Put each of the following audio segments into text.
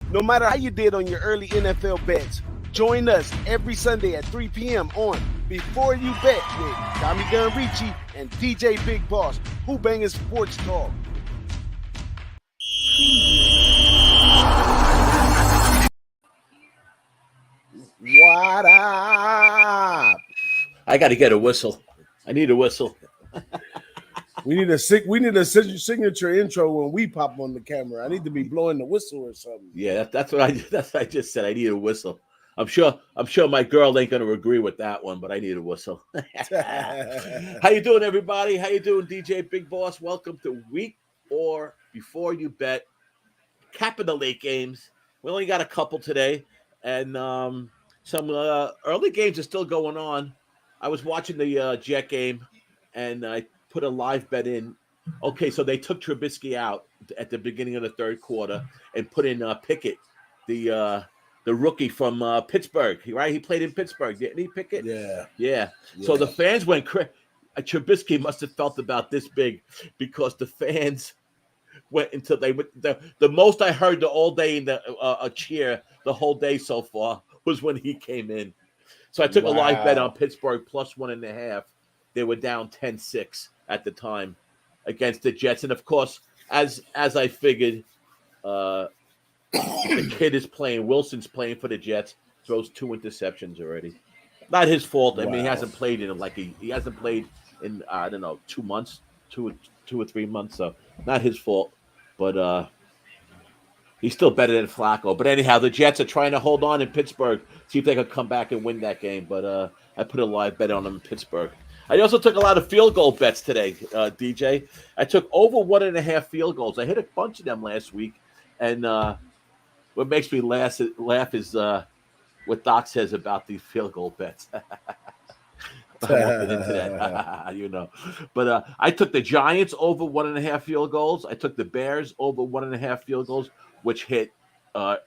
No matter how you did on your early NFL bets, join us every Sunday at 3 p.m. on Before You Bet with DommyGunRici and DJ Bigboss, Who-Bangin Sports Talk. What up? I got to get a whistle. I need a whistle. We need a signature intro when we pop on the camera. I need to be blowing the whistle or something. Yeah, that's what I just said. I need a whistle. I'm sure my girl ain't gonna agree with that one, but I need a whistle. How you doing, everybody? How you doing, DJ Bigboss? Welcome to week 4 Before You Bet. Capping the late games. We only got a couple today, and some early games are still going on. I was watching the Jet game, and I put a live bet in. Okay, so they took Trubisky out at the beginning of the third quarter and put in Pickett, the rookie from Pittsburgh, right? He played in Pittsburgh, didn't he, Pickett? Yeah. So the fans went crazy. Trubisky must have felt about this big because the fans went until they went. The most I heard all day in the a cheer the whole day so far was when he came in. So I took a live bet on Pittsburgh plus 1.5. They were down 10-6 at the time against the Jets, and of course, as I figured, the kid is playing. Wilson's playing for the Jets. Throws 2 interceptions already. Not his fault. I mean, he hasn't played in he hasn't played in 2 months, 2 or 3 months. So not his fault. But he's still better than Flacco. But anyhow, the Jets are trying to hold on in Pittsburgh, see if they could come back and win that game. But I put a live bet on them in Pittsburgh. I also took a lot of field goal bets today, DJ. I took over 1.5 field goals. I hit a bunch of them last week. And what makes me laugh is what Doc says about these field goal bets. I won't get into that, But I took the Giants over 1.5 field goals. I took the Bears over 1.5 field goals, which hit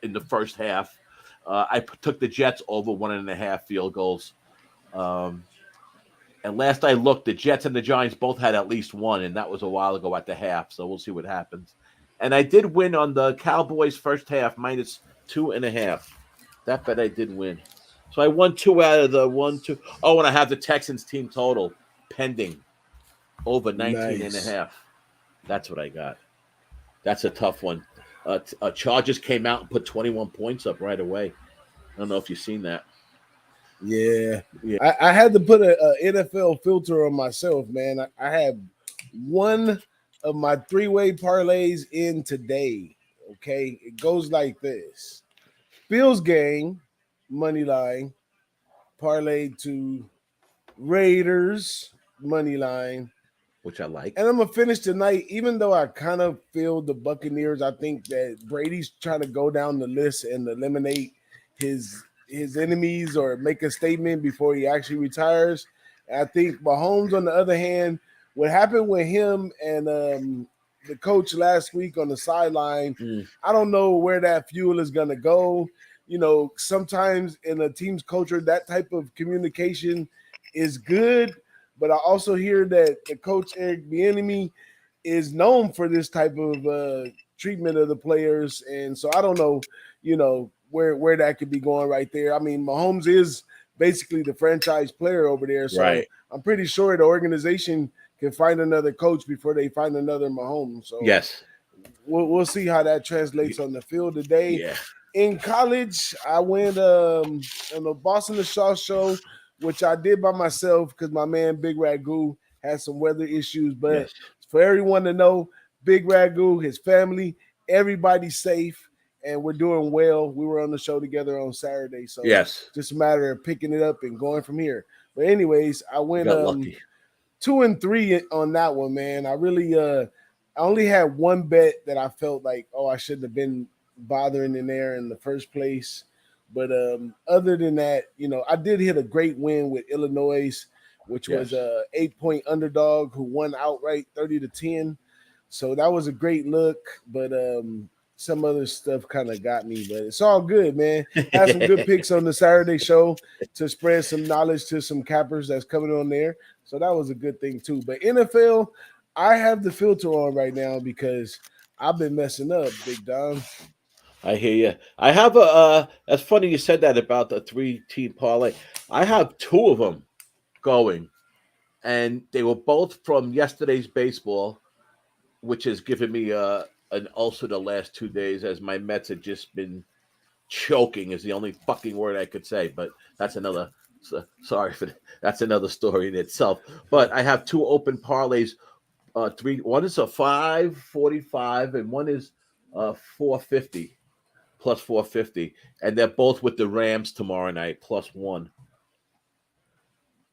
in the first half. I took the Jets over 1.5 field goals. And last I looked, the Jets and the Giants both had at least one, and that was a while ago at the half. So we'll see what happens. And I did win on the Cowboys first half minus 2.5. That bet I did win. So I won 2 out of the 1, 2. Oh, and I have the Texans team total pending over 19.5. That's what I got. That's a tough one. Chargers came out and put 21 points up right away. I don't know if you've seen that. Yeah. I had to put a NFL filter on myself, man. I had one of my 3-way parlays in today. Okay, it goes like this: Bills game money line parlay to Raiders money line, which I like, and I'm gonna finish tonight. Even though I kind of feel the Buccaneers, I think that Brady's trying to go down the list and eliminate his enemies or make a statement before he actually retires. And I think Mahomes, on the other hand, what happened with him and the coach last week on the sideline, I don't know where that fuel is going to go. Sometimes in a team's culture, that type of communication is good. But I also hear that the coach, Eric Bieniemy, is known for this type of treatment of the players. And so I don't know, where that could be going right there. I mean, Mahomes is basically the franchise player over there. So right. I'm pretty sure the organization can find another coach before they find another Mahomes. So yes, we'll see how that translates on the field today. Yeah. In college, I went on the Boston the Shaw show, which I did by myself because my man Big Ragoo had some weather issues. But for everyone to know, Big Ragoo, his family, everybody's safe. And we're doing well. We were on the show together on Saturday. So just a matter of picking it up and going from here. But anyways, I went 2-3 on that one, man. I really I only had one bet that I felt like, I shouldn't have been bothering in there in the first place. But other than that, I did hit a great win with Illinois, which was a 8-point underdog who won outright 30-10. So that was a great look. But some other stuff kind of got me, but it's all good, man. Had some good picks on the Saturday show to spread some knowledge to some cappers that's coming on there. So that was a good thing too. But NFL, I have the filter on right now because I've been messing up, Big Dom. I hear you. I have a. That's funny you said that about the 3-team parlay. I have two of them going, and they were both from yesterday's baseball, which has given me an ulcer the last 2 days as my Mets had just been choking. Is the only fucking word I could say, but that's another. Sorry for that. That's another story in itself. But I have two open parlays. Three. One is a 545, and one is 450 plus 450, and they're both with the Rams tomorrow night +1.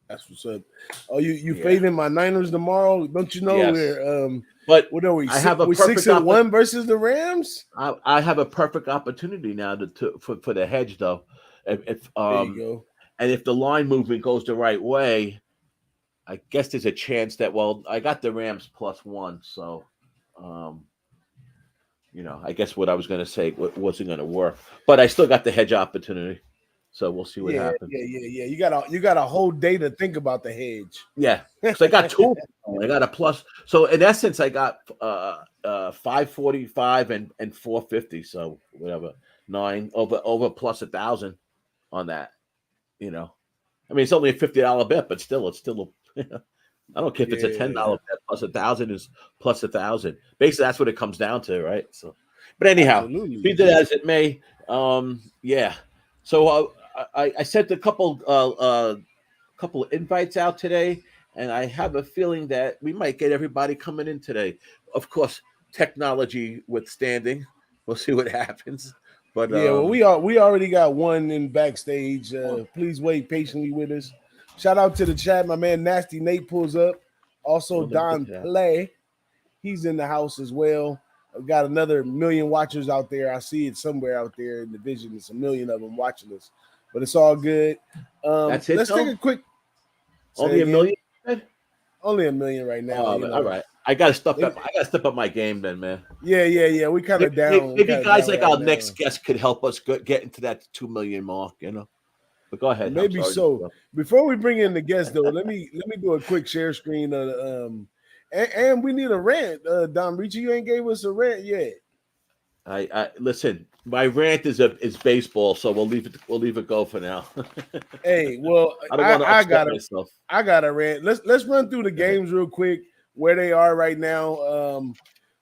That's what's up. Oh, you fading my Niners tomorrow? Don't you know Yes. we're But what are we? I have a we're perfect 6-1 versus the Rams. I have a perfect opportunity now for the hedge though. If There you go. and if the line movement goes the right way, I guess there's a chance that I got the Rams +1, so I guess what I was going to say wasn't going to work, but I still got the hedge opportunity. So we'll see what happens. Yeah. You got a whole day to think about the hedge. Yeah, because I got two. I got a plus. So in essence, I got 545 and 450. So whatever, 9 over plus 1,000 on that. I mean it's only a $50 bet, but still, it's still. I don't care if it's a $10 bet plus 1,000 is plus 1,000. Basically, that's what it comes down to, right? So, but anyhow, be that as it may, yeah. So I sent a couple of invites out today, and I have a feeling that we might get everybody coming in today. Of course, technology withstanding, we'll see what happens. But yeah, well, we already got one in backstage. Please wait patiently with us. Shout out to the chat. My man Nasty Nate pulls up. Also, Don Play, he's in the house as well. I've got another million watchers out there. I see it somewhere out there in the vision. It's a million of them watching us, but it's all good. That's it. Let's take a quick. Only a million. Only a million right now. All right. I gotta step up my game then, man. Yeah. We kind of down. Maybe guys like our next guest could help us get into that 2 million mark. But go ahead. Maybe so. Before we bring in the guest, though, let me do a quick share screen of and we need a rant. DommyGunRici, you ain't gave us a rant yet. I listen. My rant is baseball, so we'll leave it go for now. Hey, well, I don't want to upset myself. I got a rant. Let's run through the games real quick where they are right now.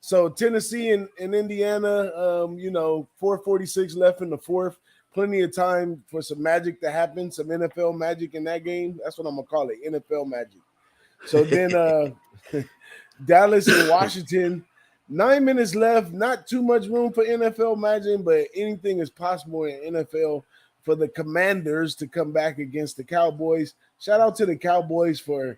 So Tennessee and Indiana, 4:46 left in the fourth. Plenty of time for some magic to happen, some NFL magic in that game. That's what I'm gonna call it, NFL magic. So then Dallas and Washington, 9 minutes left. Not too much room for NFL magic, but anything is possible in NFL for the Commanders to come back against the Cowboys. Shout out to the Cowboys for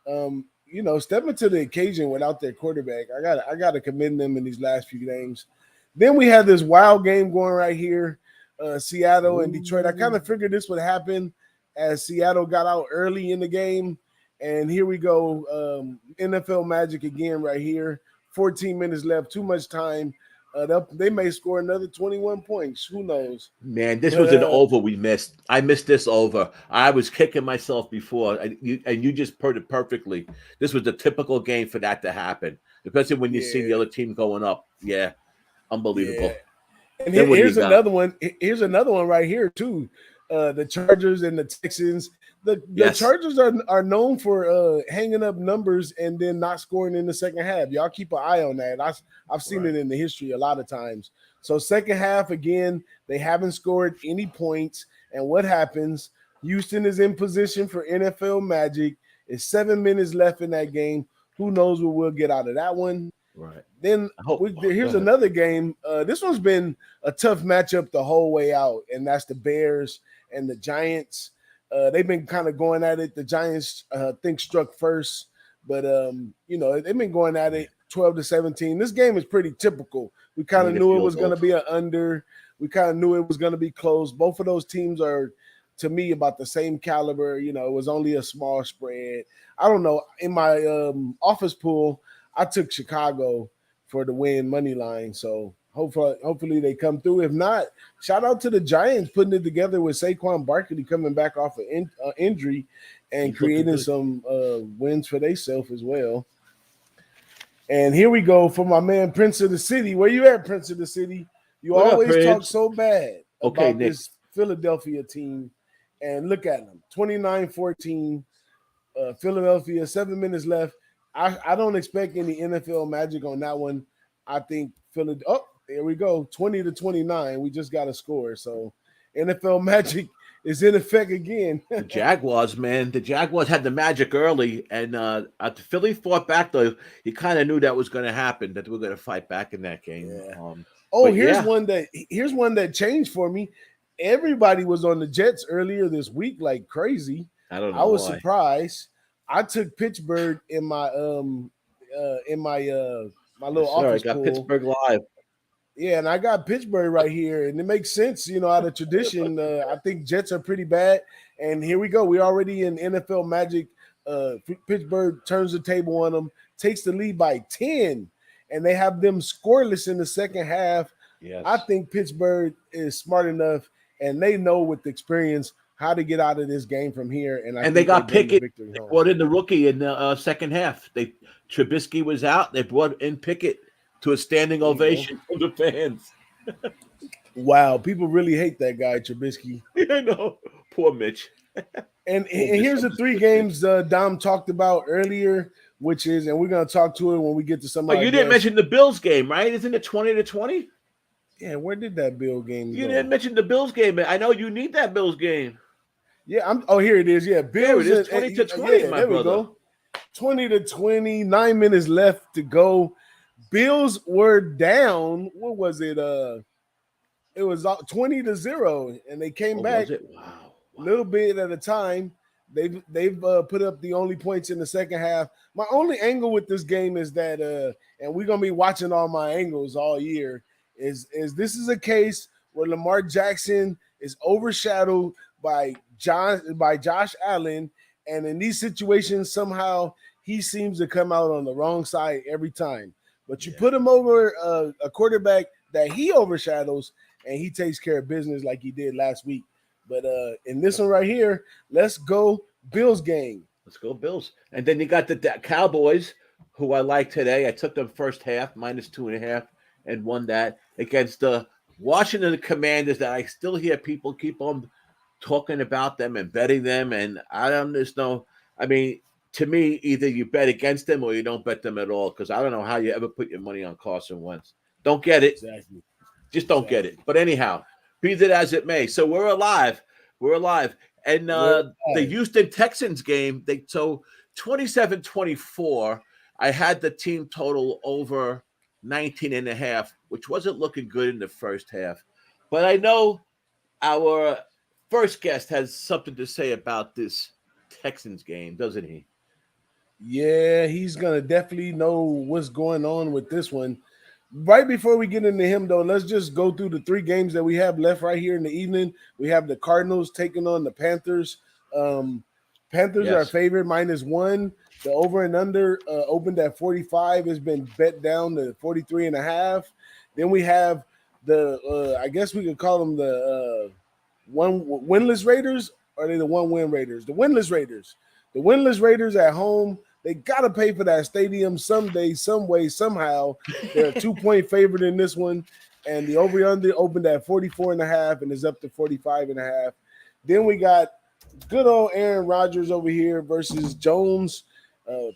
stepping to the occasion without their quarterback. I gotta commend them in these last few games. Then we had this wild game going right here. Seattle and Detroit. I kind of figured this would happen as Seattle got out early in the game. And here we go. NFL magic again right here. 14 minutes left. Too much time. They may score another 21 points. Who knows? Man, this was an over we missed. I missed this over. I was kicking myself before, and you just put it perfectly. This was the typical game for that to happen, especially when you see the other team going up. Yeah, unbelievable. Yeah. And here's another one. Here's another one right here too. The Chargers and the Texans. The Chargers are known for hanging up numbers and then not scoring in the second half. Y'all keep an eye on that. I've seen it in the history a lot of times. So second half again, they haven't scored any points. And what happens? Houston is in position for NFL magic. It's 7 minutes left in that game. Who knows what we'll get out of that one? Right. Then here's another game. This one's been a tough matchup the whole way out, and that's the Bears and the Giants. They've been kind of going at it. The Giants, think struck first, but they've been going at it 12-17. This game is pretty typical. We kind of knew it was going to be an under. We kind of knew it was going to be close. Both of those teams are, to me, about the same caliber. It was only a small spread. I don't know. In my office pool, I took Chicago for the win money line, so hopefully they come through. If not, shout out to the Giants putting it together with Saquon Barkley coming back off an injury and creating some wins for themselves as well. And here we go for my man Prince of the City. Where you at, Prince of the City? You What up, always talk Prince? so bad Okay, about Nick. this Philadelphia team, and look at them, 29-14. Philadelphia, 7 minutes left. I don't expect any NFL magic on that one. I think Philadelphia. Oh, there we go, 20-29. We just got a score, so NFL magic is in effect again. The Jaguars, man. The Jaguars had the magic early, and Philly fought back. Though you kind of knew that was going to happen, that they were going to fight back in that game. Yeah. But here's yeah, one that changed for me. Everybody was on the Jets earlier this week like crazy. I don't know I was why. surprised. I took Pittsburgh in my my little Yes, sir. I office got pool. Pittsburgh live. Yeah, and I got Pittsburgh right here, and it makes sense, out of tradition. I think Jets are pretty bad, and here we go. We're already in NFL magic. Pittsburgh turns the table on them, takes the lead by 10, and they have them scoreless in the second half. Yes. I think Pittsburgh is smart enough, and they know with experience how to get out of this game from here. And they got Pickett. They brought in the rookie in the second half. Trubisky was out. They brought in Pickett to a standing ovation from the fans. Wow, people really hate that guy, Trubisky. I know. Poor Mitch. And here's the three games Dom talked about earlier, which is, and we're going to talk to it when we get to some. Oh, you didn't mention the Bills game, right? Isn't it 20-20? Yeah, where did that Bill game go? You didn't mention the Bills game. I know you need that Bills game. Yeah, here it is. Yeah, Bills. There it is, 20-20, my there brother. We go. 20-20, 9 minutes left to go. Bills were down. What was it? It was 20-0, and they came back. Wow. A little bit at a time. They've put up the only points in the second half. My only angle with this game is that, and we're gonna be watching all my angles all year. Is this is a case where Lamar Jackson is overshadowed by Josh Allen, and in these situations somehow he seems to come out on the wrong side every time. But you put him over a quarterback that he overshadows, and he takes care of business like he did last week. But in this one right here, let's go Bills game. Let's go Bills. And then you got the Cowboys, who I like today. I took them first half, -2.5, and won that against the Washington Commanders that I still hear people keep on talking about them and betting them. And I don't just know. I mean, to me, either you bet against them or you don't bet them at all, because I don't know how you ever put your money on Carson Wentz. Don't get it. Exactly. Just don't get it. But anyhow, be that as it may. So we're alive. And the Houston Texans game, so 27-24, I had the team total over 19.5, which wasn't looking good in the first half. But I know our first guest has something to say about this Texans game, doesn't he? Yeah, he's going to definitely know what's going on with this one. Right before we get into him, though, let's just go through the three games that we have left right here in the evening. We have the Cardinals taking on the Panthers. Panthers are favored -1. The over and under opened at 45, has been bet down to 43.5. Then we have the I guess we could call them the one winless Raiders. Or are they the one win Raiders? The winless Raiders. The winless Raiders at home. They got to pay for that stadium someday, some way, somehow. They're a 2-point favorite in this one. And the over-under opened at 44.5 and is up to 45.5. Then we got good old Aaron Rodgers over here versus Jones,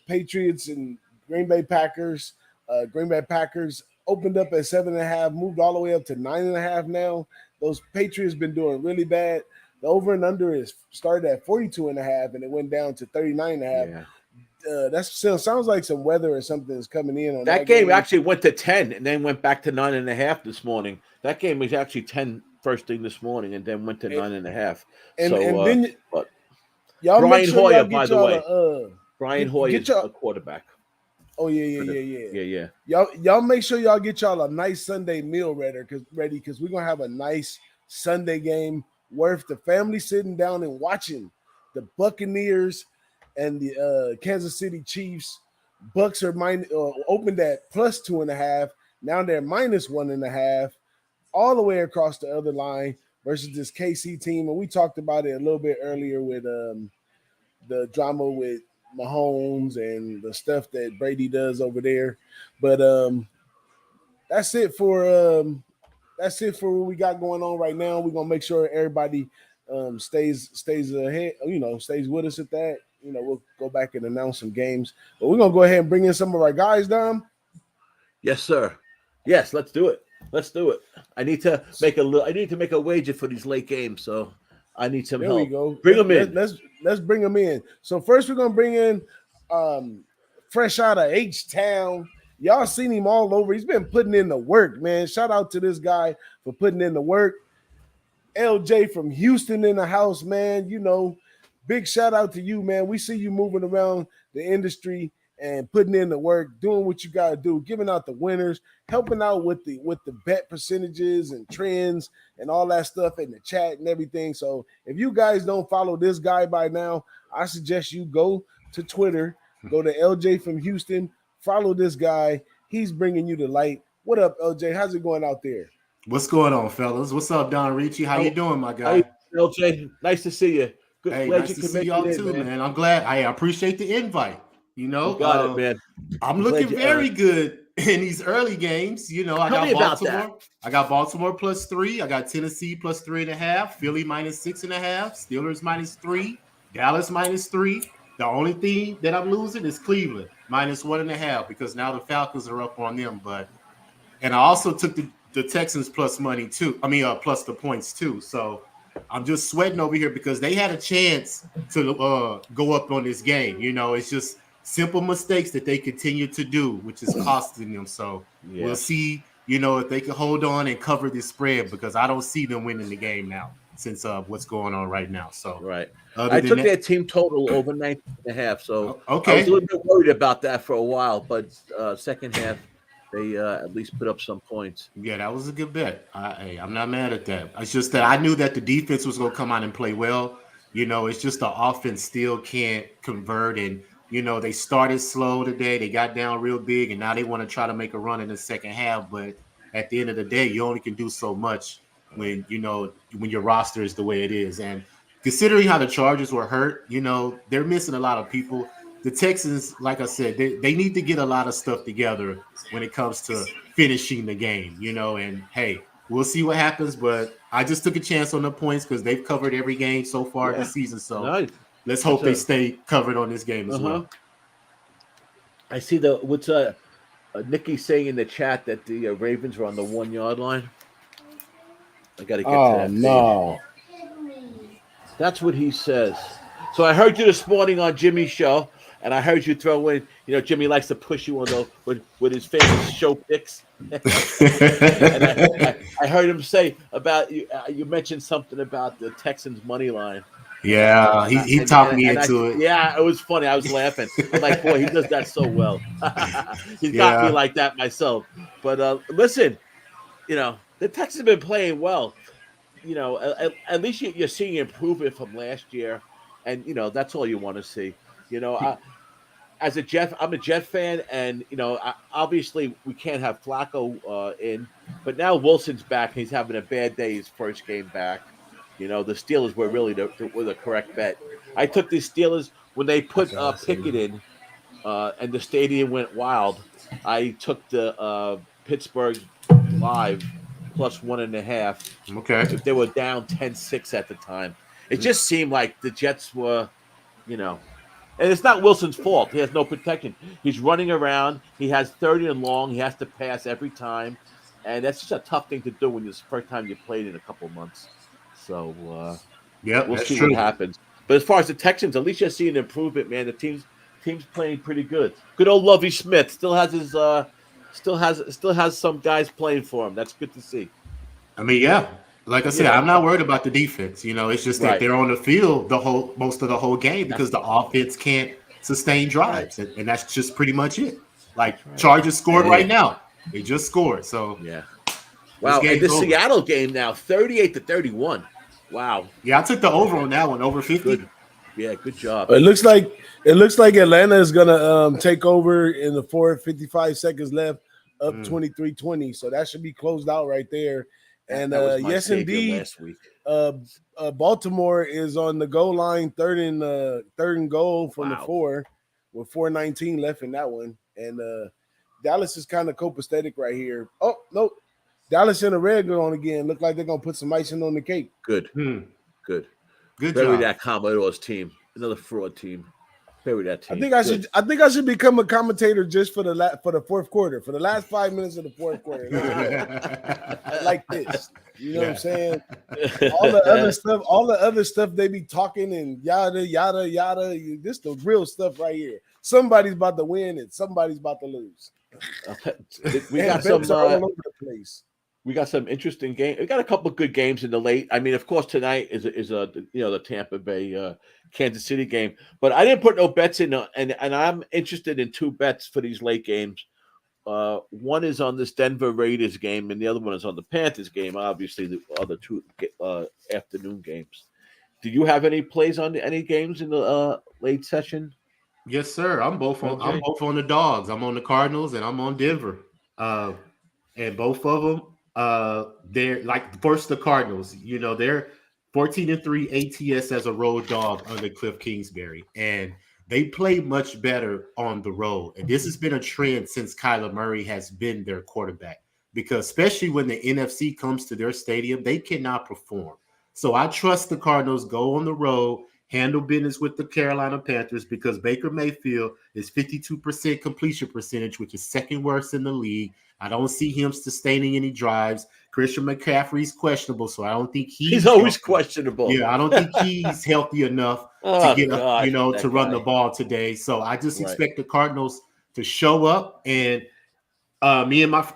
Patriots and Green Bay Packers. Green Bay Packers opened up at 7.5, moved all the way up to 9.5 now. Those Patriots been doing really bad. The over and under is started at 42.5 and it went down to 39.5. Yeah. That still sounds like some weather or something is coming in on that game. Actually went to 10 and then went back to 9.5 this morning. That game was actually 10 first thing this morning and then went to 9.5. And so, then y'all Brian sure Hoyer, by the way. Brian Hoyer is a quarterback. Oh yeah. Yeah. Y'all make sure y'all get y'all a nice Sunday meal ready because we're gonna have a nice Sunday game worth the family sitting down and watching the Buccaneers and the Kansas City Chiefs. Bucks are opened at +2.5. Now they're -1.5, all the way across the other line versus this KC team. And we talked about it a little bit earlier with the drama with Mahomes and the stuff that Brady does over there. But that's it for that's it for what we got going on right now. We're gonna make sure everybody stays ahead, stays with us at that. We'll go back and announce some games. But we're gonna go ahead and bring in some of our guys, Dom. Yes, sir. Yes, let's do it. Let's do it. I need to make a wager for these late games, so I need some help. There we go. Bring them in. Let's bring them in. So first we're gonna bring in fresh out of H-Town. Y'all seen him all over. He's been putting in the work, man. Shout out to this guy for putting in the work. LJ from Houston in the house, man. Big shout out to you, man. We see you moving around the industry and putting in the work, doing what you got to do, giving out the winners, helping out with the bet percentages and trends and all that stuff in the chat and everything. So if you guys don't follow this guy by now, I suggest you go to Twitter, go to LJ from Houston, follow this guy. He's bringing you the light. What up, LJ? How's it going out there? What's going on, fellas? What's up, DommyGunRici? How you doing, my guy? Hey, LJ, nice to see you. Good. Hey, nice to see y'all too, man. I'm glad. I appreciate the invite. You got it, man. I'm looking very good in these early games. I got Baltimore. I got Baltimore +3. I got Tennessee +3.5. Philly -6.5. Steelers -3. Dallas -3. The only thing that I'm losing is Cleveland -1.5 because now the Falcons are up on them. And I also took the Texans plus money too. Plus the points too. So I'm just sweating over here because they had a chance to go up on this game. It's just simple mistakes that they continue to do, which is costing them. So we'll see, if they can hold on and cover this spread because I don't see them winning the game now since what's going on right now. So I took their team total over 19.5. So okay. I was a little bit worried about that for a while, but second half they at least put up some points. Yeah, that was a good bet. I'm not mad at that. It's just that I knew that the defense was going to come out and play well. It's just the offense still can't convert. And, they started slow today. They got down real big, and now they want to try to make a run in the second half. But at the end of the day, you only can do so much when your roster is the way it is. And considering how the Chargers were hurt, they're missing a lot of people. The Texans, like I said, they need to get a lot of stuff together when it comes to finishing the game, and hey, we'll see what happens. But I just took a chance on the points because they've covered every game so far this season. So let's hope they stay covered on this game as well. I see what's Nikki saying in the chat that the Ravens were on the 1 yard line. I got to get to that. No. That's what he says. So I heard you this morning on Jimmy's show. And I heard you throw in, Jimmy likes to push you on with his famous show picks. And I heard him say about you. You mentioned something about the Texans money line. Yeah, he talked me into it. Yeah, it was funny. I was laughing. I'm like, boy, he does that so well. He's got me like that myself. But listen, the Texans have been playing well. At least you're seeing improvement from last year, and that's all you want to see. As a Jet, I'm a Jet fan, and obviously we can't have Flacco in, but now Wilson's back. And he's having a bad day his first game back. The Steelers were really the correct bet. I took the Steelers when they put Pickett in, and the stadium went wild. I took the Pittsburgh live plus 1.5. Okay, if they were down 10-6 at the time, it just seemed like the Jets were, And it's not Wilson's fault. He has no protection. He's running around. He has 30 and long. He has to pass every time. And that's just a tough thing to do when it's the first time you played in a couple of months. So, we'll see what happens. But as far as the Texans, at least you're seeing improvement, man. The team's playing pretty good. Good old Lovie Smith still has his still has some guys playing for him. That's good to see. Like I said, I'm not worried about the defense. It's just that they're on the field most of the whole game because the offense can't sustain drives, and that's just pretty much it. Chargers scored right now; they just scored. So wow. And the Seattle game now, 38-31. Wow. Yeah, I took the over on that one, over 50. Good job. It looks like Atlanta is gonna take over in the 55 seconds left, up 23-20. So that should be closed out right there. And yes, indeed, last week. Baltimore is on the goal line, third and goal from the 4, with 4:19 left in that one. And Dallas is kind of copacetic right here. Oh no, Dallas and the Red going again. Look like they're gonna put some icing on the cake. Good. Good Bury job. that Commodores team. Another fraud team. Bury that team. I think I should become a commentator just for the fourth quarter, for the last 5 minutes of the fourth quarter. Like this. You know what I'm saying? All the other stuff they be talking and yada yada yada. This the real stuff right here. Somebody's about to win and somebody's about to lose. We got some all over the place. We got some interesting games. We got a couple of good games in the late. I mean, of course, tonight is the Tampa Bay Kansas City game. But I didn't put no bets in, and I'm interested in 2 bets for these late games. One is on this Denver Raiders game, and the other one is on the Panthers game. Obviously, the other 2 afternoon games. Do you have any plays on any games in the late session? Yes, sir. I'm both on the Dogs. I'm on the Cardinals, and I'm on Denver. And both of them. They're like first the Cardinals, they're 14-3 ATS as a road dog under Cliff Kingsbury, and they play much better on the road. And this has been a trend since Kyla Murray has been their quarterback, because especially when the NFC comes to their stadium, they cannot perform. So I trust the Cardinals go on the road, handle business with the Carolina Panthers, because Baker Mayfield is 52% completion percentage, which is second worst in the league. I don't see him sustaining any drives. Christian McCaffrey's questionable, so I don't think he's always healthy. Questionable. Yeah, I don't think he's healthy enough to get to run the ball today. So I just expect the Cardinals to show up. And I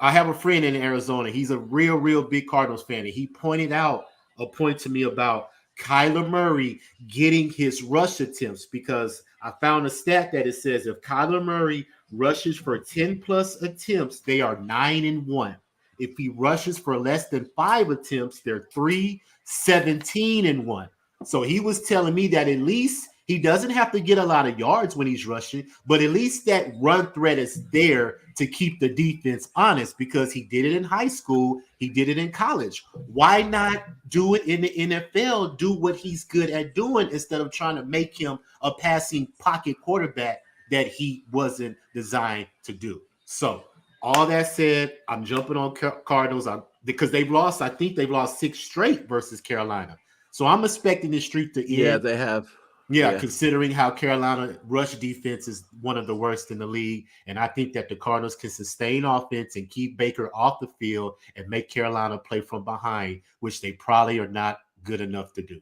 have a friend in Arizona. He's a real big Cardinals fan, and he pointed out a point to me about Kyla Murray getting his rush attempts, because I found a stat that it says if Kyla Murray rushes for 10 plus attempts, they are 9-1. If he rushes for less than 5 attempts, they're 3-17-1. So he was telling me that at least he doesn't have to get a lot of yards when he's rushing, but at least that run threat is there to keep the defense honest, because he did it in high school. He did it in college. Why not do it in the NFL? Do what he's good at doing instead of trying to make him a passing pocket quarterback that he wasn't designed to do. So all that said, I'm jumping on Cardinals because they've lost. I think they've lost 6 straight versus Carolina. So I'm expecting this streak to end. Yeah, they have. Yeah, considering how Carolina rush defense is one of the worst in the league. And I think that the Cardinals can sustain offense and keep Baker off the field and make Carolina play from behind, which they probably are not good enough to do.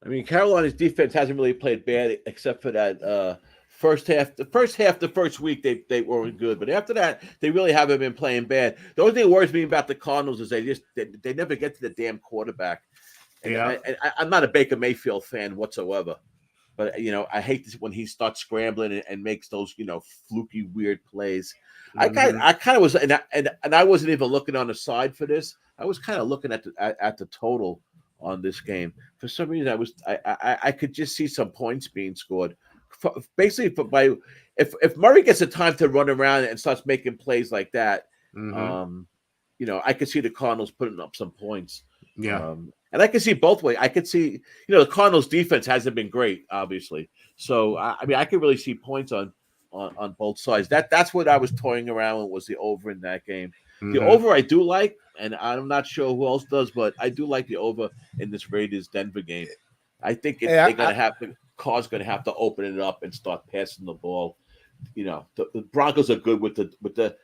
I mean, Carolina's defense hasn't really played bad except for that first half. The first week they weren't good, but after that they really haven't been playing bad. The only thing that worries me about the Cardinals is they never get to the damn quarterback. And I'm not a Baker Mayfield fan whatsoever, but I hate this when he starts scrambling and makes those fluky weird plays. Mm-hmm. I kind of was, and I wasn't even looking on the side for this. I was kind of looking at the total on this game. For some reason, I could just see some points being scored. Basically, if Murray gets the time to run around and starts making plays like that, mm-hmm. I could see the Cardinals putting up some points. Yeah. And I can see both ways. I could see, the Cardinals' defense hasn't been great, obviously. So I could really see points on both sides. That's what I was toying around with, was the over in that game. Mm-hmm. The over I do like, and I'm not sure who else does, but I do like the over in this Raiders Denver game. I think Carr's going to have to open it up and start passing the ball. The Broncos are good with the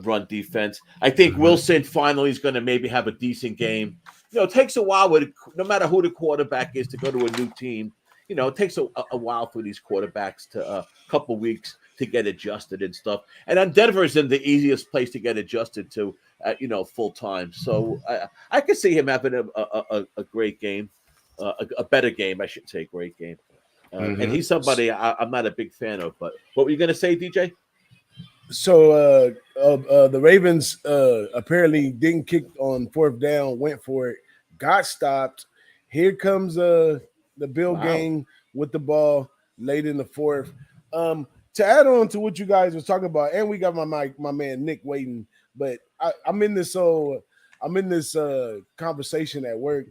run defense. I think mm-hmm. Wilson finally is going to maybe have a decent game. It takes a while no matter who the quarterback is to go to a new team. It takes a while for these quarterbacks to a couple weeks to get adjusted and stuff. And then Denver is in the easiest place to get adjusted to, full time. So I could see him having a great game, a better game, I should say, great game. Mm-hmm. And he's somebody I'm not a big fan of. But what were you going to say, DJ? So the Ravens apparently didn't kick on 4th down, went for it, got stopped. Here comes the Bill gang with the ball late in the 4th. To add on to what you guys was talking about, and we got my man Nick waiting, but I'm in this conversation at work,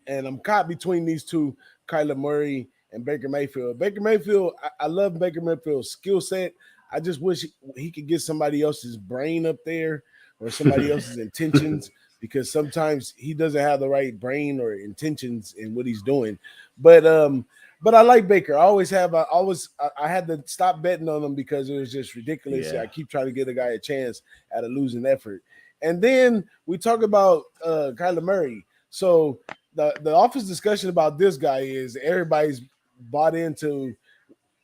and I'm caught between these two, Kyla Murray and Baker Mayfield. Baker Mayfield, I love Baker Mayfield's skill set. I just wish he could get somebody else's brain up there. or somebody else's intentions, because sometimes he doesn't have the right brain or intentions in what he's doing. But I like Baker. I had to stop betting on him because it was just ridiculous. Yeah. I keep trying to get a guy a chance at a losing effort. And then we talk about Kyla Murray. So the office discussion about this guy is everybody's bought into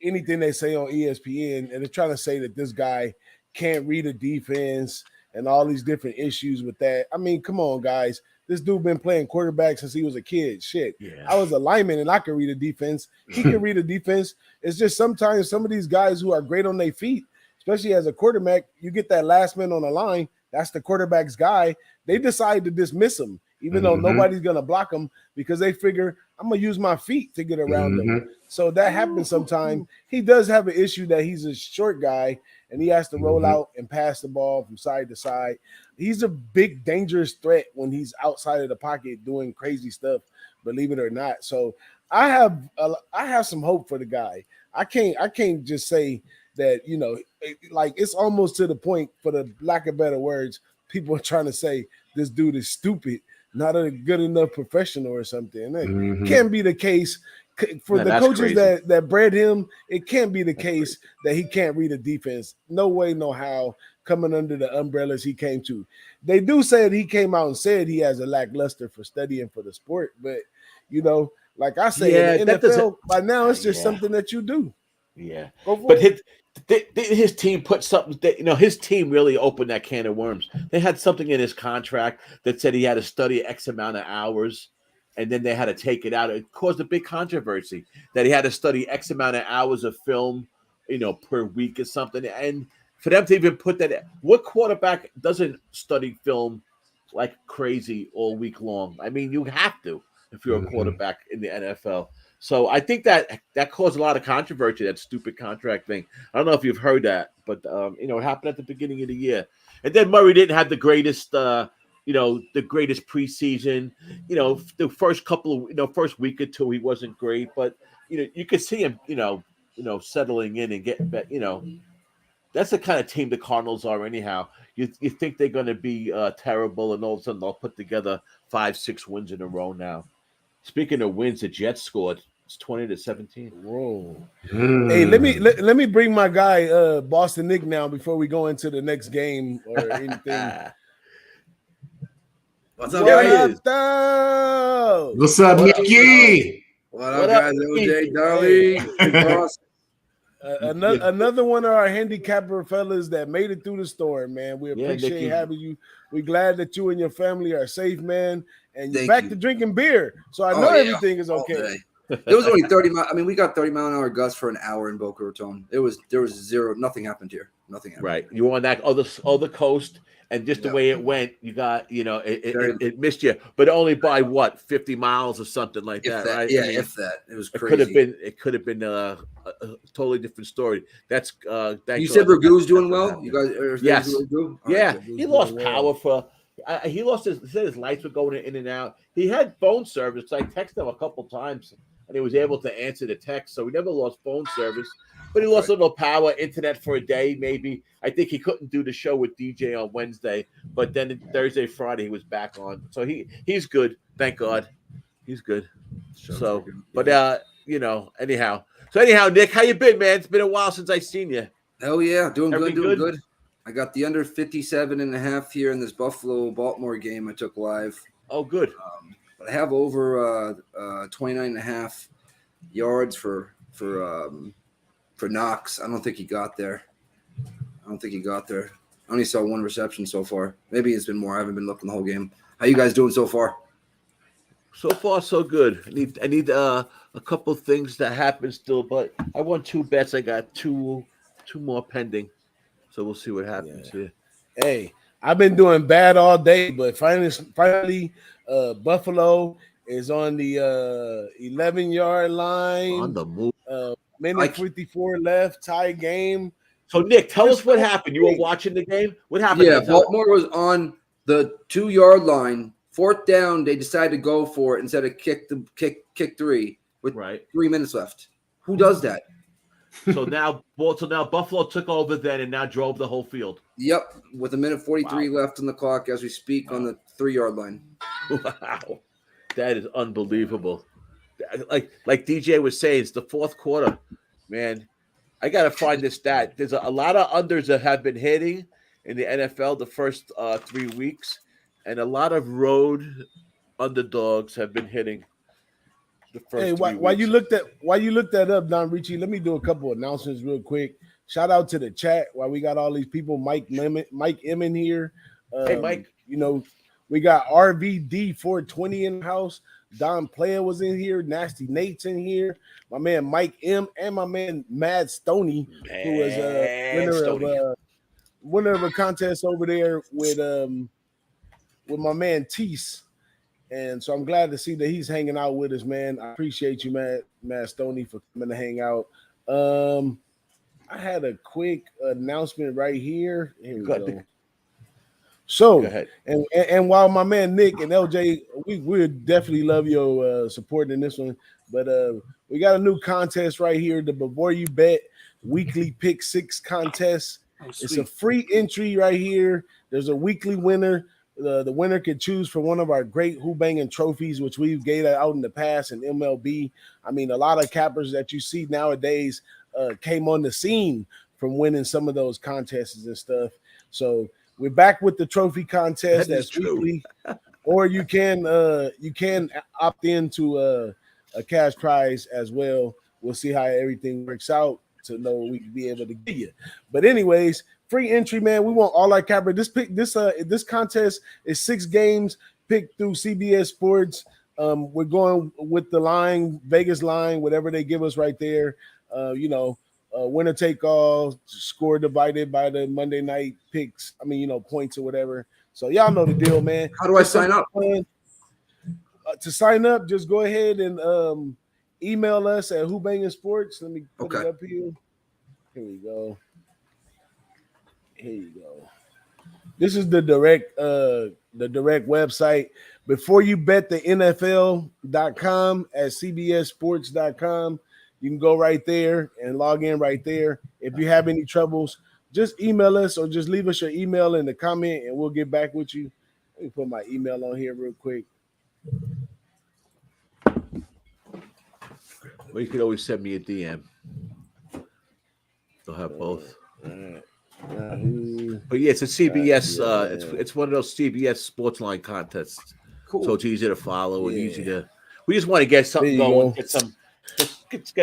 anything they say on ESPN, and they're trying to say that this guy can't read a defense and all these different issues with that. I mean, come on, guys. This dude been playing quarterback since he was a kid. Shit. Yeah. I was a lineman and I could read a defense. He can read a defense. It's just sometimes some of these guys who are great on their feet, especially as a quarterback, you get that last man on the line. That's the quarterback's guy. They decide to dismiss him, even though nobody's going to block him, because they figure I'm going to use my feet to get around them. So that happens sometimes. He does have an issue that he's a short guy and he has to roll out and pass the ball from side to side. He's a big, dangerous threat when he's outside of the pocket doing crazy stuff, believe it or not. So I have some hope for the guy. I can't just say that, like it's almost to the point, for the lack of better words, people are trying to say this dude is stupid, not a good enough professional or something. It can't be the case. For the coaches that bred him, it can't be the case that he can't read a defense. No way, no how, coming under the umbrellas he came to. They do say that he came out and said he has a lackluster for studying for the sport, but, like I say, in the NFL, by now it's just something that you do. Yeah. But his team put something that, his team really opened that can of worms. They had something in his contract that said he had to study X amount of hours, and then they had to take it out. It caused a big controversy that he had to study X amount of hours of film, per week or something. And for them to even put that, what quarterback doesn't study film like crazy all week long? I mean, you have to if you're a quarterback in the NFL. So I think that caused a lot of controversy, that stupid contract thing. I don't know if you've heard that, but it happened at the beginning of the year. And then Murray didn't have the greatest the greatest preseason. The first couple of first week or two he wasn't great, but you could see him settling in and getting back. That's the kind of team the Cardinals are anyhow. You think they're going to be terrible, and all of a sudden they'll put together 5-6 wins in a row now. Speaking of wins, the Jets scored. It's 20-17. Whoa! Hey, let me bring my guy Boston Nick now before we go into the next game or anything. What's up, guys? What's up, Mickey? What up, guys? OJ, Dolly, another one of our handicapper fellas that made it through the storm, man. We appreciate having you. We're glad that you and your family are safe, man. And you're back to drinking beer. So I know everything is okay. It was only 30 miles. I mean, we got 30-mile-an-hour gusts for an hour in Boca Raton. There was zero. Nothing happened here. Nothing happened. Right. You were on that other coast, and just the way it went, you got it missed you, but only by 50 miles or something like that, right? Yeah, if that. It was crazy. It could have been a totally different story. That's you said Ragoo's doing well. You guys, yes, right, he lost power for. He lost his lights were going in and out. He had phone service. I texted him a couple times, and he was able to answer the text. So he never lost phone service, but he lost a little power, internet for a day, maybe. I think he couldn't do the show with DJ on Wednesday, but then Thursday, Friday, he was back on. So he's good. Thank God. He's good. So, but anyhow. So anyhow, Nick, how you been, man? It's been a while since I seen you. Hell yeah. Doing good. I got the under 57.5 here in this Buffalo-Baltimore game I took live. Oh, good. But I have over 29.5 yards for Knox. I don't think he got there. I only saw one reception so far. Maybe it's been more. I haven't been looking the whole game. How you guys doing so far? So far, so good. I need a couple things that happen still, but I won 2 bets. I got two more pending. So we'll see what happens here. Hey, I've been doing bad all day, but finally, Buffalo is on the 11-yard line. On the move. Minute 54 left, tie game. So, Nick, tell us what happened. You were watching the game? What happened? Yeah, Baltimore was on the 2-yard line. 4th down, they decided to go for it instead of kick 3 with 3 minutes left. Who does that? So now Buffalo took over then and now drove the whole field. Yep, with a minute 43 left on the clock as we speak on the 3-yard line. Wow, that is unbelievable. Like DJ was saying, it's the fourth quarter, man. I gotta find this stat. There's a lot of unders that have been hitting in the NFL the first 3 weeks, and a lot of road underdogs have been hitting the first. Hey, 3 weeks. while you look that up, DommyGunRici, let me do a couple of announcements real quick. Shout out to the chat while we got all these people. Mike Emmon here. Hey, Mike. You know, we got RVD 420 in the house. Don Player was in here. Nasty Nate's in here. My man Mike M and my man Mad Stoney, who was winner of a contest over there with my man Teece. And so I'm glad to see that he's hanging out with us, man. I appreciate you, Matt Stoney, for coming to hang out. I had a quick announcement right here. Here we go. So, and while my man Nick and LJ, we definitely love your support in this one. But we got a new contest right here, the Before You Bet Weekly Pick 6 contest. It's a free entry right here. There's a weekly winner. The winner can choose from one of our great Who-Bangin trophies, which we've gave out in the past in MLB. I mean, a lot of cappers that you see nowadays came on the scene from winning some of those contests and stuff. So we're back with the trophy contest that's weekly, or you can opt into a cash prize as well. We'll see how everything works out to know what we can be able to give you. But anyways, free entry, man. We want all our capper. This contest is 6 games picked through CBS Sports. We're going with the line, Vegas line, whatever they give us right there. Winner take all, score divided by the Monday night picks. I mean, points or whatever. So y'all know the deal, man. How do I sign up? To sign up, just go ahead and email us at Who-Bangin Sports. Let me put it up here. Here we go. Here you go. This is the direct website. Before you bet the NFL.com at CBSSports.com. You can go right there and log in right there. If you have any troubles, just email us or just leave us your email in the comment and we'll get back with you. Let me put my email on here real quick. Well, you could always send me a DM. They'll have both. But yeah, it's a CBS. It's one of those CBS Sportsline contests. Cool. So it's easy to follow and easy to. We just want to get something going. Get some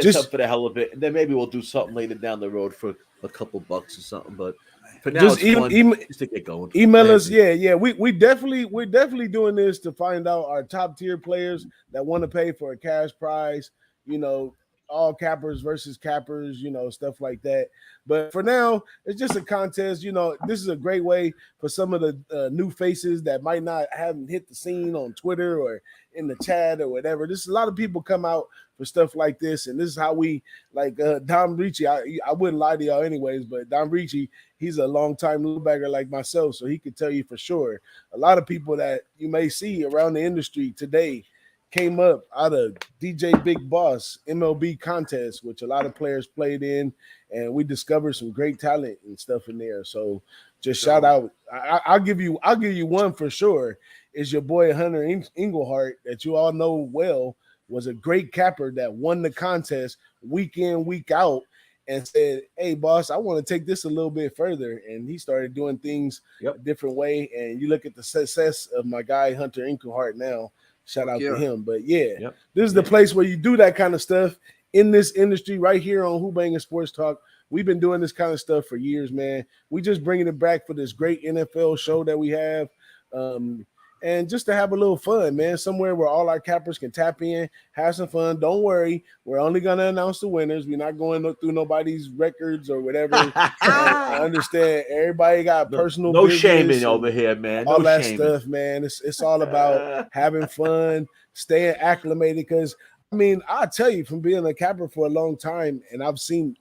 something for the hell of it, and then maybe we'll do something later down the road for a couple bucks or something. But for now, just just to get going. Email us, we're definitely doing this to find out our top tier players that want to pay for a cash prize. All cappers versus cappers, stuff like that. But for now, it's just a contest. This is a great way for some of the new faces that might not haven't hit the scene on Twitter or in the chat or whatever. There's a lot of people come out for stuff like this, and this is how we like DommyGunRici. I wouldn't lie to y'all anyways, but DommyGunRici, he's a long-time little bagger like myself, so he could tell you for sure. A lot of people that you may see around the industry today came up out of DJ Bigboss MLB contest, which a lot of players played in, and we discovered some great talent and stuff in there. So just shout out. I'll give you one for sure. Is your boy Hunter Englehart that you all know well, was a great capper that won the contest week in, week out, and said, "Hey, boss, I want to take this a little bit further." And he started doing things a different way. And you look at the success of my guy Hunter Englehart now. Shout out to him. But this is the place where you do that kind of stuff in this industry right here on Who-Bangin Sports Talk. We've been doing this kind of stuff for years, man. We just bringing it back for this great NFL show that we have. And just to have a little fun, man, somewhere where all our cappers can tap in, have some fun. Don't worry. We're only going to announce the winners. We're not going through nobody's records or whatever. I understand everybody got personal no shaming over here, man. All that stuff, man. It's all about having fun, staying acclimated. Because, I'll tell you, from being a capper for a long time, and I've seen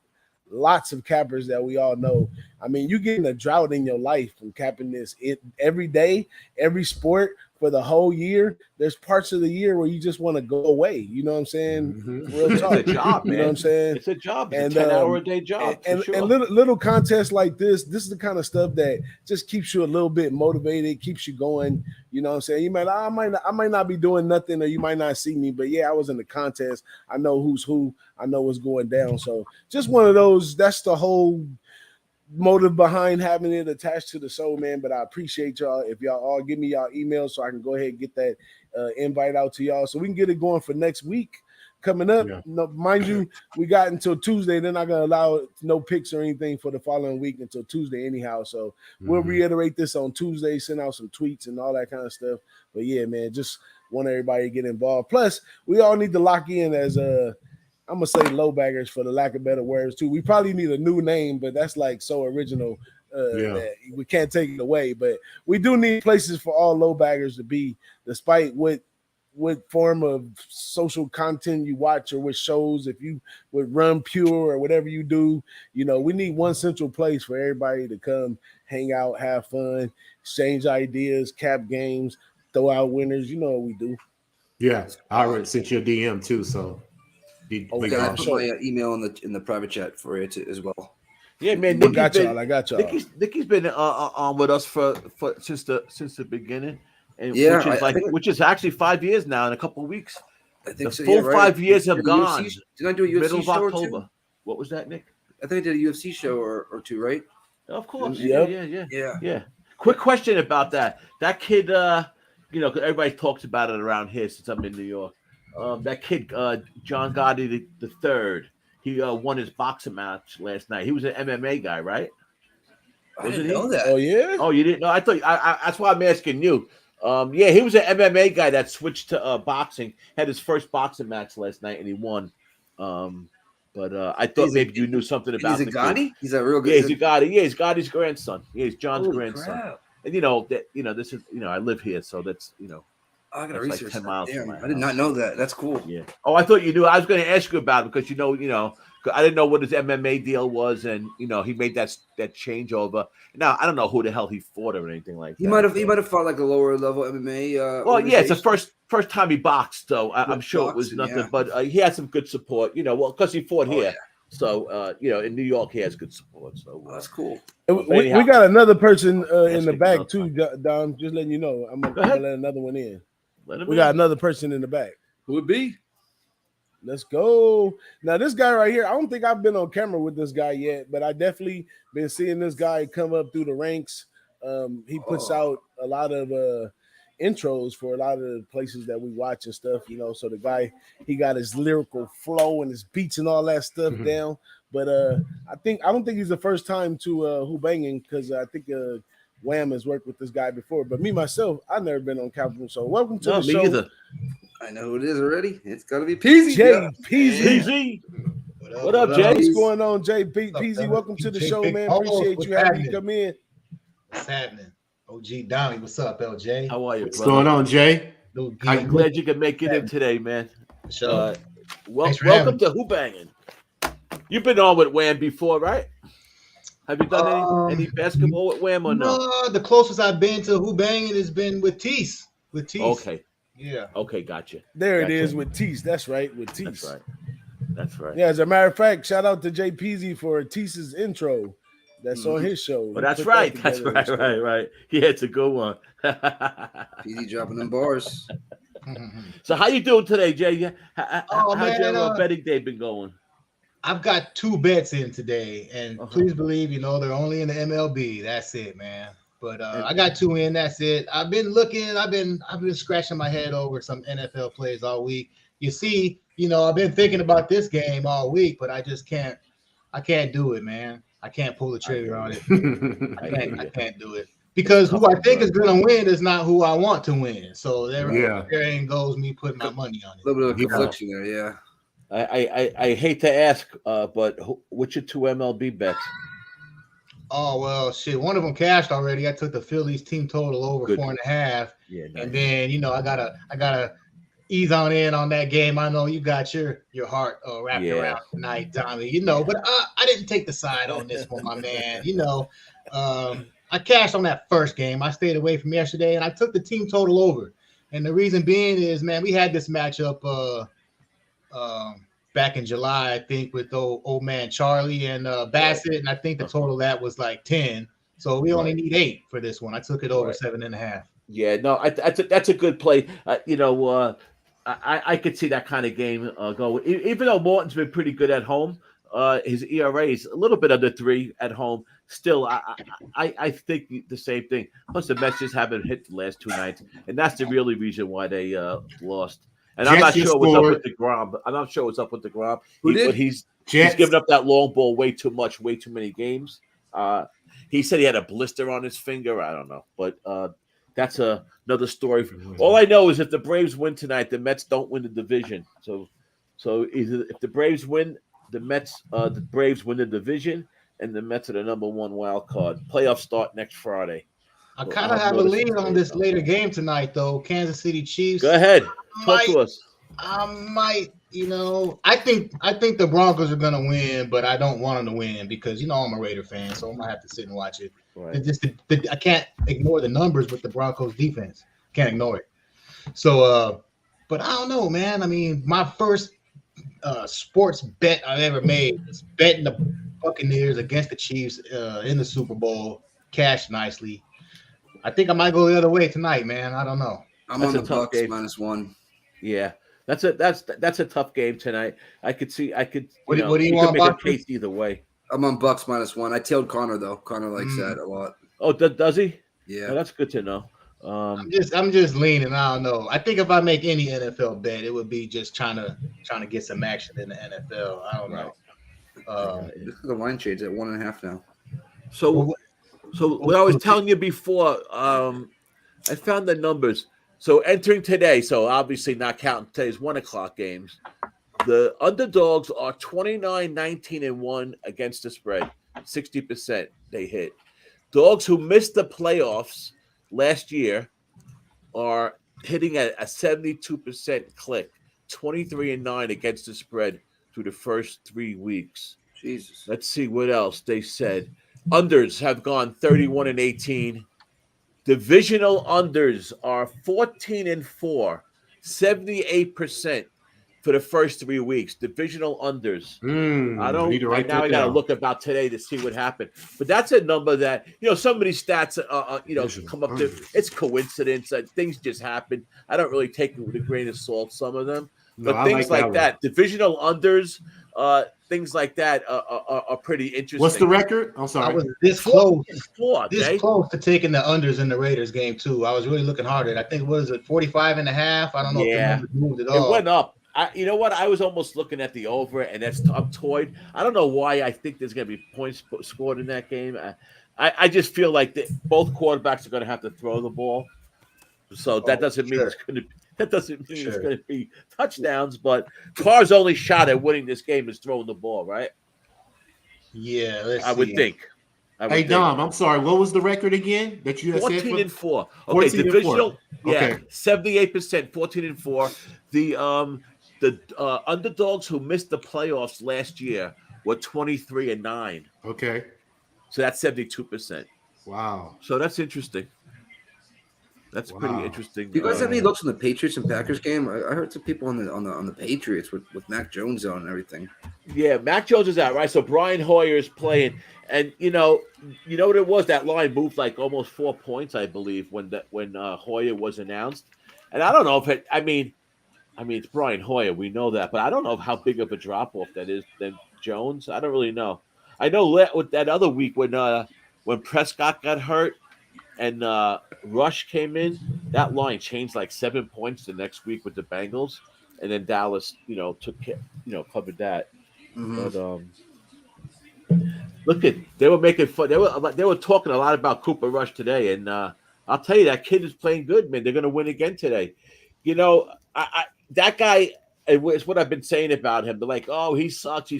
lots of cappers that we all know. You get in a drought in your life from capping this every day, every sport, for the whole year, there's parts of the year where you just want to go away. You know what I'm saying? Real talk. It's a job, man. You know what I'm saying? It's a job. It's And, a 10-hour-a-day job. And sure. little contests like this is the kind of stuff that just keeps you a little bit motivated, keeps you going. You know what I'm saying? I might not be doing nothing, or you might not see me, but yeah, I was in the contest. I know who's who. I know what's going down. So just one of those. That's the whole motive behind having it attached to the show, man. But I appreciate y'all. If y'all all give me y'all emails so I can go ahead and get that invite out to y'all so we can get it going for next week coming up. No, mind you, we got until Tuesday. They're not going to allow no picks or anything for the following week until Tuesday anyhow. So we'll reiterate this on Tuesday, send out some tweets and all that kind of stuff. But yeah, man, just want everybody to get involved. Plus, we all need to lock in as I'm gonna say low baggers for the lack of better words too. We probably need a new name, but that's like so original that we can't take it away. But we do need places for all low baggers to be, despite what form of social content you watch or what shows. If you would run pure or whatever you do, you know, we need one central place for everybody to come, hang out, have fun, exchange ideas, cap games, throw out winners. You know what we do. Yeah, I already sent you a DM too, so. I put my email in the private chat for it as well. Yeah, man. I got y'all. Nikki's been on with us for since the beginning, and which is actually 5 years now in a couple of weeks. I think the full 5 years have gone. Did I do a UFC middle of show October? or two? What was that, Nick? I think I did a UFC show or two, right? Of course. Yep. Yeah. Quick question about that. That kid, you know, 'cause everybody talks about it around here since I'm in New York. That kid, John Gotti the third, he won his boxing match last night. He was an MMA guy, right? I didn't know that. Oh yeah. Oh, you didn't know? I thought. That's why I'm asking you. Yeah, he was an MMA guy that switched to boxing. Had his first boxing match last night, and he won. But I thought maybe you knew something about He's a the Gotti? kid. He's a real good. Yeah, he's a Gotti. Yeah, he's Gotti's grandson. Yeah, he's John's grandson. Crap. And you know that. You know this is. You know I live here, so that's I gotta That's research like 10 that. miles Damn, from my I did not know that. That's cool. Yeah. Oh, I thought you knew. I was going to ask you about it because I didn't know what his MMA deal was, and he made that changeover. Now I don't know who the hell he fought or anything like that. He might have fought like a lower level MMA. Well, yeah, it's the first time he boxed, so I'm sure it was nothing. Yeah. But he had some good support, because he fought here. Yeah. So in New York he has good support. So that's cool. We got another person in the back too, Dom. Just letting you know, I'm gonna let another one in. We got another person in the back. Who would be? Let's go. Now, this guy right here, I don't think I've been on camera with this guy yet, but I definitely been seeing this guy come up through the ranks. He puts out a lot of intros for a lot of the places that we watch and stuff, so the guy, he got his lyrical flow and his beats and all that stuff down. But I don't think he's the first time to Who-Bangin, because I think WAM has worked with this guy before, but me myself, I've never been on Capitol. So welcome to the show. Either. I know who it is already. It's gotta be Peasy. Jay Peasy. What up, Jay? What's going on, Jay? Peasy, welcome to the show, man. Appreciate you having me come in. What's happening? OG Dommy, what's up, LJ? How are you, What's going on, Jay? I'm glad you could make it in today, man. Sure. Welcome to Who-Bangin. You've been on with WAM before, right? Have you done any basketball with WAM or no? No, the closest I've been to Who-Bangin has been with Teece. Okay. Yeah. Okay, gotcha. It is with Teece. That's right, with Teece. That's right. Yeah, as a matter of fact, shout out to Jay Peasy for Teece's intro. That's on his show. Well, that's right. That's right. Yeah, it's a good one. Peasy dropping them bars. So how you doing today, Jay? How's your betting day been going? I've got 2 bets in today, and please believe, they're only in the MLB. That's it, man. But I got 2 in. That's it. I've been looking. I've been scratching my head over some NFL plays all week. You see, I've been thinking about this game all week, but I just can't. I can't do it, man. I can't pull the trigger on it. I can't do it because who I think is going to win is not who I want to win. So there ain't goes me putting my money on it. A little bit of confliction there, yeah. I hate to ask, but what's your 2 MLB bets? Oh well, shit. One of them cashed already. I took the Phillies team total over 4.5. Yeah, nice. And then I gotta ease on in on that game. I know you got your heart wrapped around tonight, Tommy. But I didn't take the side on this one, my man. I cashed on that first game. I stayed away from yesterday, and I took the team total over. And the reason being is, man, we had this matchup back in July, I think, with old man Charlie and Bassett, and I think the total of that was like 10. So we only need 8 for this one. I took it over 7.5. Yeah, no, that's a good play. I could see that kind of game go. Even though Morton's been pretty good at home, his ERA is a little bit under 3 at home. Still, I think the same thing. Plus, the Mets just haven't hit the last 2 nights, and that's the really reason why they lost. And I'm not sure what's up with the Grom. I'm not sure what's up with the Grom. But he's given up that long ball way too much, way too many games. He said he had a blister on his finger. I don't know, but that's another story. All I know is if the Braves win tonight, the Mets don't win the division. So either if the Braves win, the Braves win the division, and the Mets are the number 1 wild card. Playoffs start next Friday. I kind of have a lead on this later game tonight, though. Kansas City Chiefs. Go ahead, talk to us. I might, I think the Broncos are gonna win, but I don't want them to win because I'm a Raider fan, so I might have to sit and watch it. Right. It's just I can't ignore the numbers with the Broncos defense. Can't ignore it. So, but I don't know, man. I mean, my first sports bet I ever made was betting the Buccaneers against the Chiefs in the Super Bowl. Cashed nicely. I think I might go the other way tonight, man. I don't know. I'm on the Bucks -1. Yeah. That's a tough game tonight. I could. What do you want? Make a case either way. I'm on Bucks -1. I tailed Connor though. Connor likes that a lot. Oh, does he? Yeah, well, that's good to know. I'm just leaning. I don't know. I think if I make any NFL bet, it would be just trying to get some action in the NFL. I don't know. The line changed at 1.5 now. So what I was telling you before, I found the numbers. So entering today, so obviously not counting today's 1:00 games, the underdogs are 29-19-1 against the spread. 60% they hit. Dogs who missed the playoffs last year are hitting at a 72% click, 23-9 against the spread through the first 3 weeks. Jesus. Let's see what else they said. Unders have gone 31-18. Divisional unders are 14-4, 78% for the first 3 weeks. Divisional unders. I don't. Right now, I got to look about today to see what happened. But that's a number that some of these stats, come up to. It's coincidence that things just happen. I don't really take it with a grain of salt. Some of them, but things like that, divisional unders, things like that are pretty interesting. What's the record? I'm sorry. I was this close to taking the unders in the Raiders game too. I was really looking hard at it. I think was it 45.5. I don't know if the numbers moved at all. It went up. You know what? I was almost looking at the over, and I'm toyed. I don't know why I think there's going to be points scored in that game. I just feel like both quarterbacks are going to have to throw the ball. So that doesn't mean it's going to. That doesn't mean it's going to be touchdowns. But Carr's only shot at winning this game is throwing the ball, right? Yeah, I would think. Hey, Dom, I'm sorry. What was the record again that you had said? 14-4. Okay, divisional. 4. Yeah, 78%, 14-4. The underdogs who missed the playoffs last year were 23-9. Okay. So that's 72%. Wow. So that's interesting. That's pretty interesting. Do you guys have any looks on the Patriots and Packers game? I heard some people on the Patriots with Mac Jones on and everything. Yeah, Mac Jones is out, right? So Brian Hoyer is playing, and you know what it was? That line moved like almost 4 points, I believe, when Hoyer was announced. And I don't know if it. I mean, it's Brian Hoyer. We know that, but I don't know how big of a drop off that is than Jones. I don't really know. I know with that other week when Prescott got hurt and Rush came in, that line changed like 7 points the next week with the Bengals, and then Dallas, covered that. Mm-hmm. But look they were making fun. They were talking a lot about Cooper Rush today, and I'll tell you that kid is playing good, man. They're going to win again today. That guy is what I've been saying about him. They're like, oh, he sucks.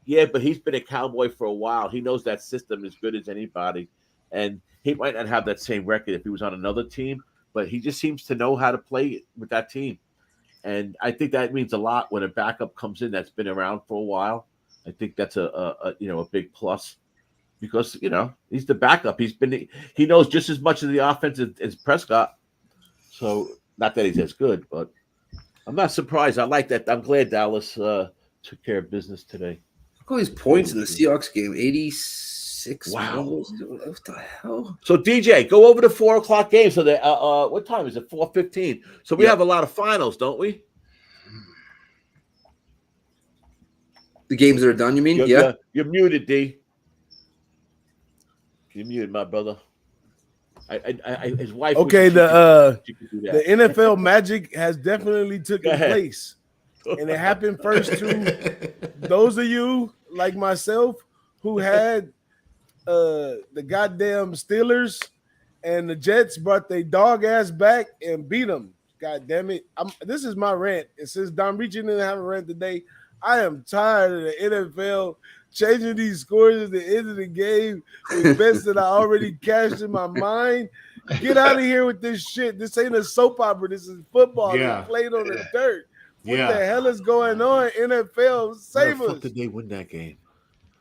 Yeah, but he's been a Cowboy for a while. He knows that system as good as anybody, and he might not have that same record if he was on another team, but he just seems to know how to play with that team. And I think that means a lot when a backup comes in that's been around for a while. I think that's a big plus. because he's the backup. He knows just as much of the offense as Prescott. So not that he's as good, but I'm not surprised. I like that. I'm glad Dallas took care of business today. Look at all these points in the Seahawks game. 86. Wow. What the hell? So DJ, go over the 4:00 game. So that what time is it? 4:15. So we have a lot of finals, don't we? The games that are done, you mean? You're muted, D. You're muted, my brother. His wife. Okay, the NFL magic has definitely taken place, and it happened first to those of you like myself who had the goddamn Steelers and the Jets brought their dog ass back and beat them. God damn it! This is my rant. And since DommyGunRici didn't have a rant today, I am tired of the NFL changing these scores at the end of the game with bets that I already cashed in my mind. Get out of here with this shit. This ain't a soap opera. This is football. It's played on the dirt. What the hell is going on? NFL, save us. Did they win that game?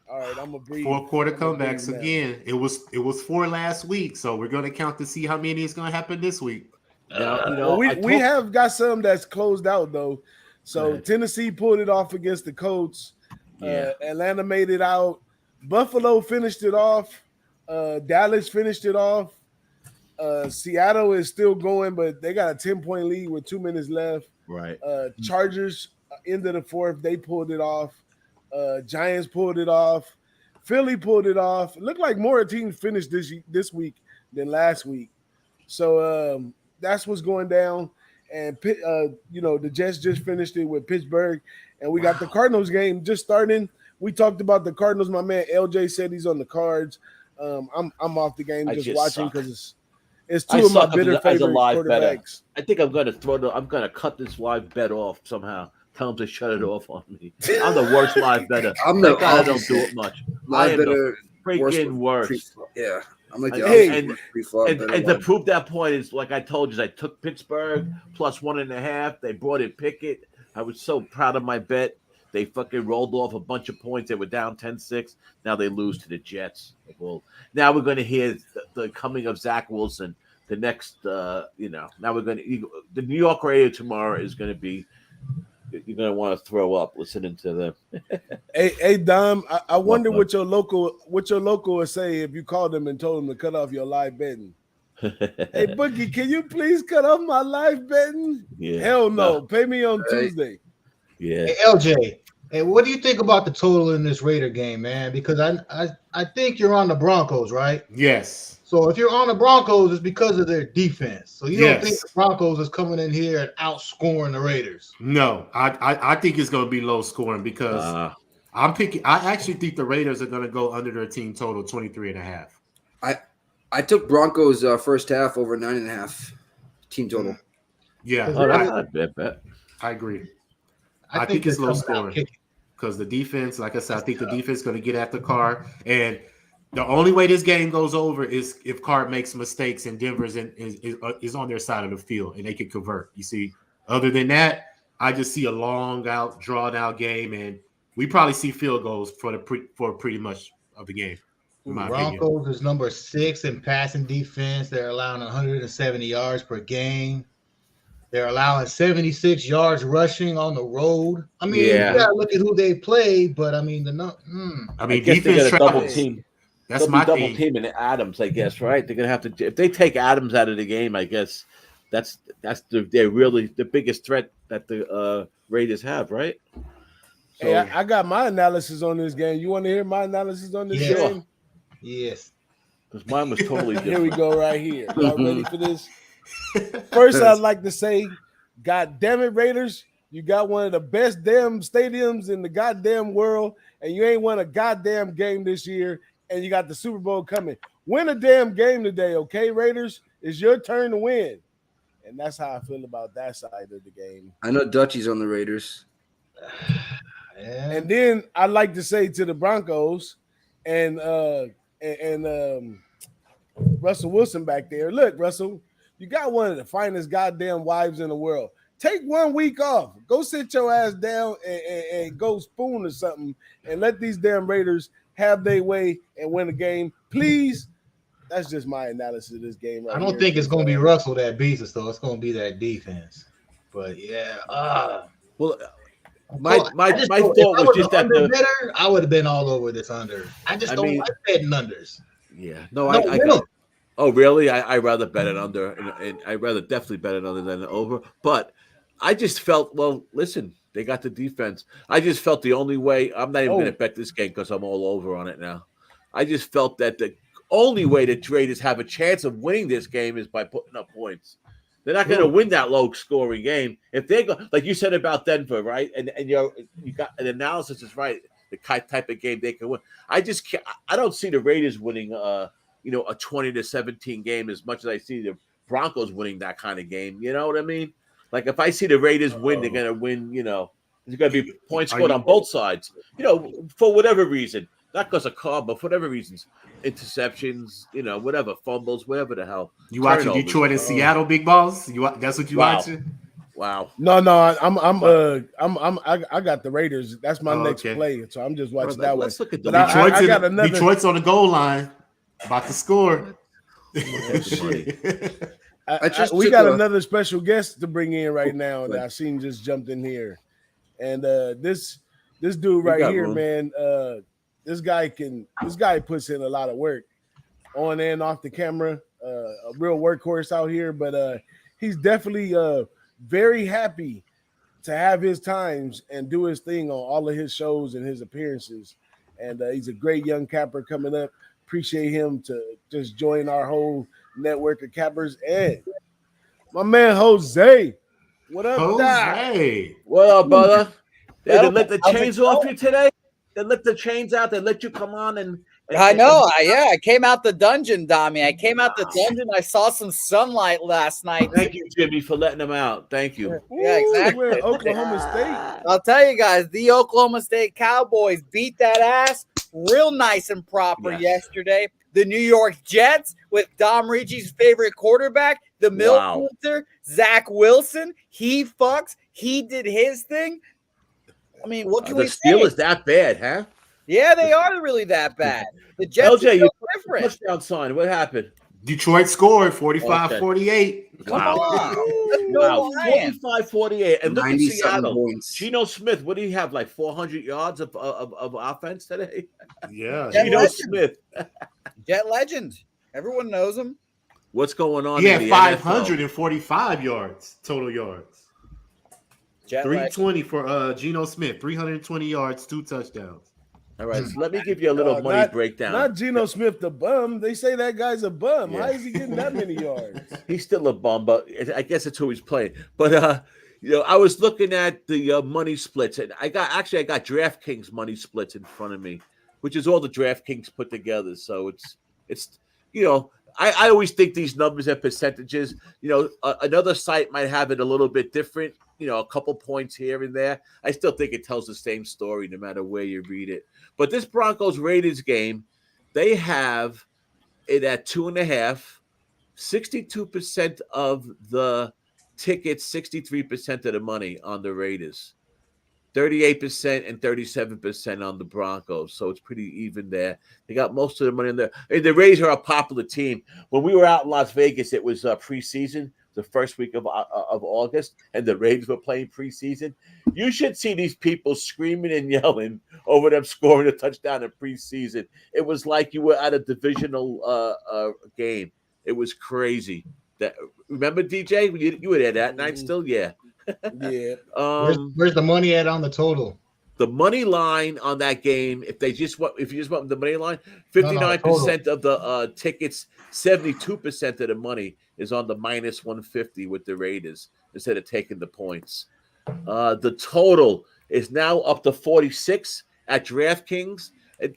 All right, I'm gonna breathe. 4-quarter comebacks again. It was 4 last week, so we're gonna count to see how many is gonna happen this week. Now, we have got some that's closed out though. So Tennessee pulled it off against the Colts. Atlanta made it out. Buffalo finished it off. Dallas finished it off. Seattle is still going, but they got a 10-point lead with 2 minutes left. Right. Chargers ended the fourth. They pulled it off. Giants pulled it off. Philly pulled it off. It looked like more teams finished this week than last week. So that's what's going down. And the Jets just finished it with Pittsburgh, and we got the Cardinals game just starting. We talked about the Cardinals. My man LJ said he's on the cards. I'm off the game just watching because it's two of my bitter favorite quarterbacks. I think I'm gonna cut this live bet off somehow. Tell them to shut it off on me. I'm the worst live bettor. I don't do it much. I am the freaking worst. Yeah. I'm like, and to prove that point is like I told you, I took Pittsburgh plus 1.5. They brought in Pickett. I was so proud of my bet. They fucking rolled off a bunch of points. They were down 10-6. Now they lose to the Jets. Well, now we're going to hear the coming of Zach Wilson. The next, now we're going to the New York radio tomorrow is going to be. You're gonna want to throw up listening to them. Hey Dom, I wonder what your local would say if you called them and told them to cut off your live betting. Hey Bookie, can you please cut off my live betting? Yeah. Hell no. Pay me on Tuesday. Yeah. Hey, LJ, hey, what do you think about the total in this Raider game, man? Because I think you're on the Broncos, right? Yes. So if you're on the Broncos, it's because of their defense. So you don't think the Broncos is coming in here and outscoring the Raiders? No, I think it's going to be low scoring because I actually think the Raiders are going to go under their team total 23.5. I took Broncos first half over 9.5 team total. Yeah, I bet. I agree. I think it's low scoring because the defense, like I said, I think the defense is going to get after Carr. And the only way this game goes over is if Carr makes mistakes and Denver's is on their side of the field and they can convert. You see, other than that, I just see a long out, drawn out game, and we probably see field goals for pretty much of the game. Broncos is number 6 in passing defense. They're allowing 170 yards per game. They're allowing 76 yards rushing on the road. I mean, you gotta look at who they play, but I mean defense travels. Team. That's my double teaming Adams, I guess, right? They're gonna have to if they take Adams out of the game, I guess they're really the biggest threat that the Raiders have, right? So, hey, I got my analysis on this game. You want to hear my analysis on this game? Yes. Because mine was totally different. Here we go, right here. Y'all ready for this? First, I'd like to say, God damn it, Raiders, you got one of the best damn stadiums in the goddamn world, and you ain't won a goddamn game this year. And you got the Super Bowl coming. Win a damn game today, okay, Raiders? It's your turn to win. And that's how I feel about that side of the game. I know Dutchie's on the Raiders. And then I'd like to say to the Broncos and Russell Wilson back there, look, Russell, you got one of the finest goddamn wives in the world. Take 1 week off. Go sit your ass down and go spoon or something and let these damn Raiders have their way and win a game. Please. That's just my analysis of this game. Right I don't think it's going to be Russell that beats us, though. It's going to be that defense. But yeah, well, my thought was just that better, I would have been all over this under. I don't like betting unders. Yeah, I got. Oh, really? I rather bet it under, and I rather definitely bet it under than over. But I just felt, well, listen, they got the defense. I just felt the only way. I'm not even going to bet this game because I'm all over on it now. I just felt that the only way the Raiders have a chance of winning this game is by putting up points. They're not going to win that low-scoring game if they go like you said about Denver, right? And you got an analysis is right. The type of game they can win. I don't see the Raiders winning, a 20-17 game as much as I see the Broncos winning that kind of game. You know what I mean? Like if I see the Raiders win, they're going to win. There's going to be points scored on both sides. For whatever reason. Not because of Carr, but for whatever reasons, interceptions, whatever, fumbles, whatever the hell. You watching Detroit and Seattle, Big Boss? That's what you watching? Wow. No, I got the Raiders. That's my next play, so I'm just watching that one. Let's look at the Detroit's on the goal line, about to score. We got another special guest to bring in right now that I seen just jumped in here, and this dude right here, man. This guy puts in a lot of work on and off the camera, a real workhorse out here, but he's definitely very happy to have his times and do his thing on all of his shows and his appearances. And he's a great young capper coming up. Appreciate him to just join our whole network of cappers. And my man Jose, what up, Jose? What up, brother? They didn't let the chains off you today? They let the chains out. They let you come on and I know. I came out the dungeon, Dommy. I came out the dungeon. I saw some sunlight last night. Thank you, Jimmy, for letting them out. Thank you. Yeah, exactly. We're in Oklahoma State. I'll tell you guys, the Oklahoma State Cowboys beat that ass real nice and proper yesterday. The New York Jets with DommyGunRici's favorite quarterback, the milk filter, Zach Wilson. He did his thing. I mean, what can we say? The Steelers that bad, huh? Yeah, they are really that bad. The Jets LJ, are so different. Touchdown sign. What happened? Detroit scored 45-48. Come on. Wow. 45-48. And look at Seattle. Points. Geno Smith, what did he have? Like 400 yards of offense today? Yeah. Geno Smith. Jet legend. Everyone knows him. What's going on? He had 545 yards, total yards. 320 for Geno Smith, 320 yards, 2 touchdowns. All right, so let me give you a little money breakdown. Not Geno Smith, the bum. They say that guy's a bum. Yeah. How is he getting that many yards? He's still a bum, but I guess it's who he's playing. But I was looking at the money splits, and I got DraftKings money splits in front of me, which is all the DraftKings put together. So it's I always think these numbers and percentages. Another site might have it a little bit different. A couple points here and there. I still think it tells the same story no matter where you read it. But this Broncos-Raiders game, they have it at 2.5, 62% of the tickets, 63% of the money on the Raiders, 38% and 37% on the Broncos. So it's pretty even there. They got most of the money in there. And the Raiders are a popular team. When we were out in Las Vegas, it was preseason. The first week of August, and the Raiders were playing preseason. You should see these people screaming and yelling over them scoring a touchdown in preseason. It was like you were at a divisional game. It was crazy. Remember, DJ? You were there that night still? Yeah. Yeah. Where's the money at on the total? The money line on that game, if you just want the money line, 59% of the tickets, 72% of the money is on the minus 150 with the Raiders instead of taking the points. The total is now up to 46 at DraftKings.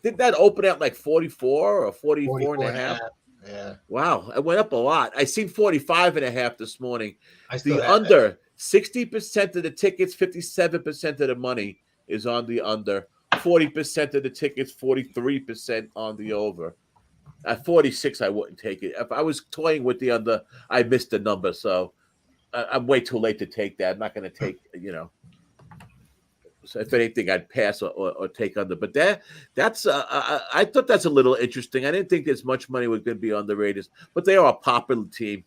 Did that open at like 44 or 44 and a half? Yeah. Wow, it went up a lot. I seen 45 and a half this morning. The under, 60% of the tickets, 57% of the money is on the under. 40% of the tickets, 43% on the over. At 46, I wouldn't take it. If I was toying with the under, I missed the number, so I'm way too late to take that. I'm not going to take, So if anything, I'd pass or take under. But that's I thought that's a little interesting. I didn't think as much money was going to be on the Raiders, but they are a popular team.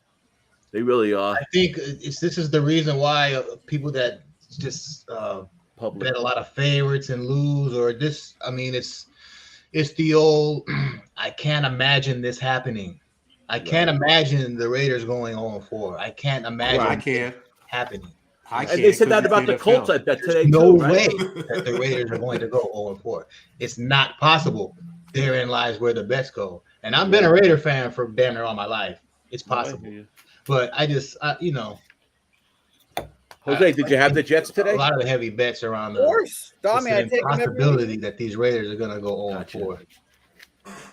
They really are. I think this is the reason why people that just bet a lot of favorites and lose, or this. I mean, it's the old. I can't imagine this happening. I can't imagine the Raiders going 0-4. I can't imagine it happening. And they said that about the Colts, I bet, today. No too, way right? that the Raiders are going to go 0-4. It's not possible. Therein lies where the bets go. And I've been a Raider fan for damn near all my life. It's possible. But I just, Jose, did you have the Jets today? A lot of the heavy bets around the Dommy, I take possibility that these Raiders are going to go 0-4.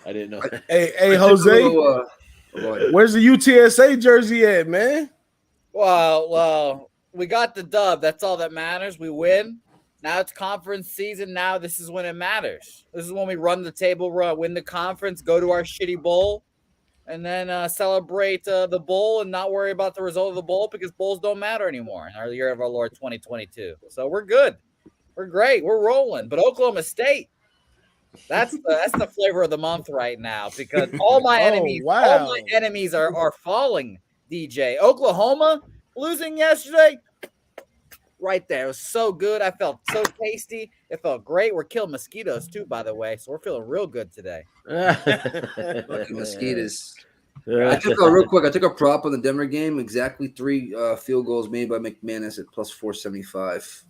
I didn't know. Hey, Jose, where's the UTSA jersey at, man? Well, we got the dub. That's all that matters. We win. Now it's conference season. Now this is when it matters. This is when we run the table, win the conference, go to our shitty bowl, and then celebrate the bowl and not worry about the result of the bowl because bowls don't matter anymore in our year of our Lord 2022. So we're good. We're great. We're rolling. But Oklahoma State, that's the flavor of the month right now because all my enemies are falling. DJ, Oklahoma losing yesterday. Right there. It was so good. I felt so tasty. It felt great. We're killing mosquitoes too, by the way. So we're feeling real good today. Fucking mosquitoes. I took a prop on the Denver game. Exactly 3 field goals made by McManus at plus 475.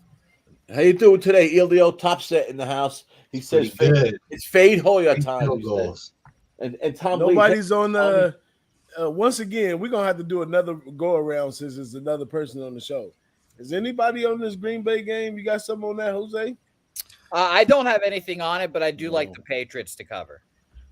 How you doing today? Ildio top set in the house. He says it's Fade Hoyer time. And Tom Nobody's Lee. On the once again, we're gonna have to do another go around since it's another person on the show. Is anybody on this Green Bay game? You got something on that, Jose? I don't have anything on it, but I do like the Patriots to cover.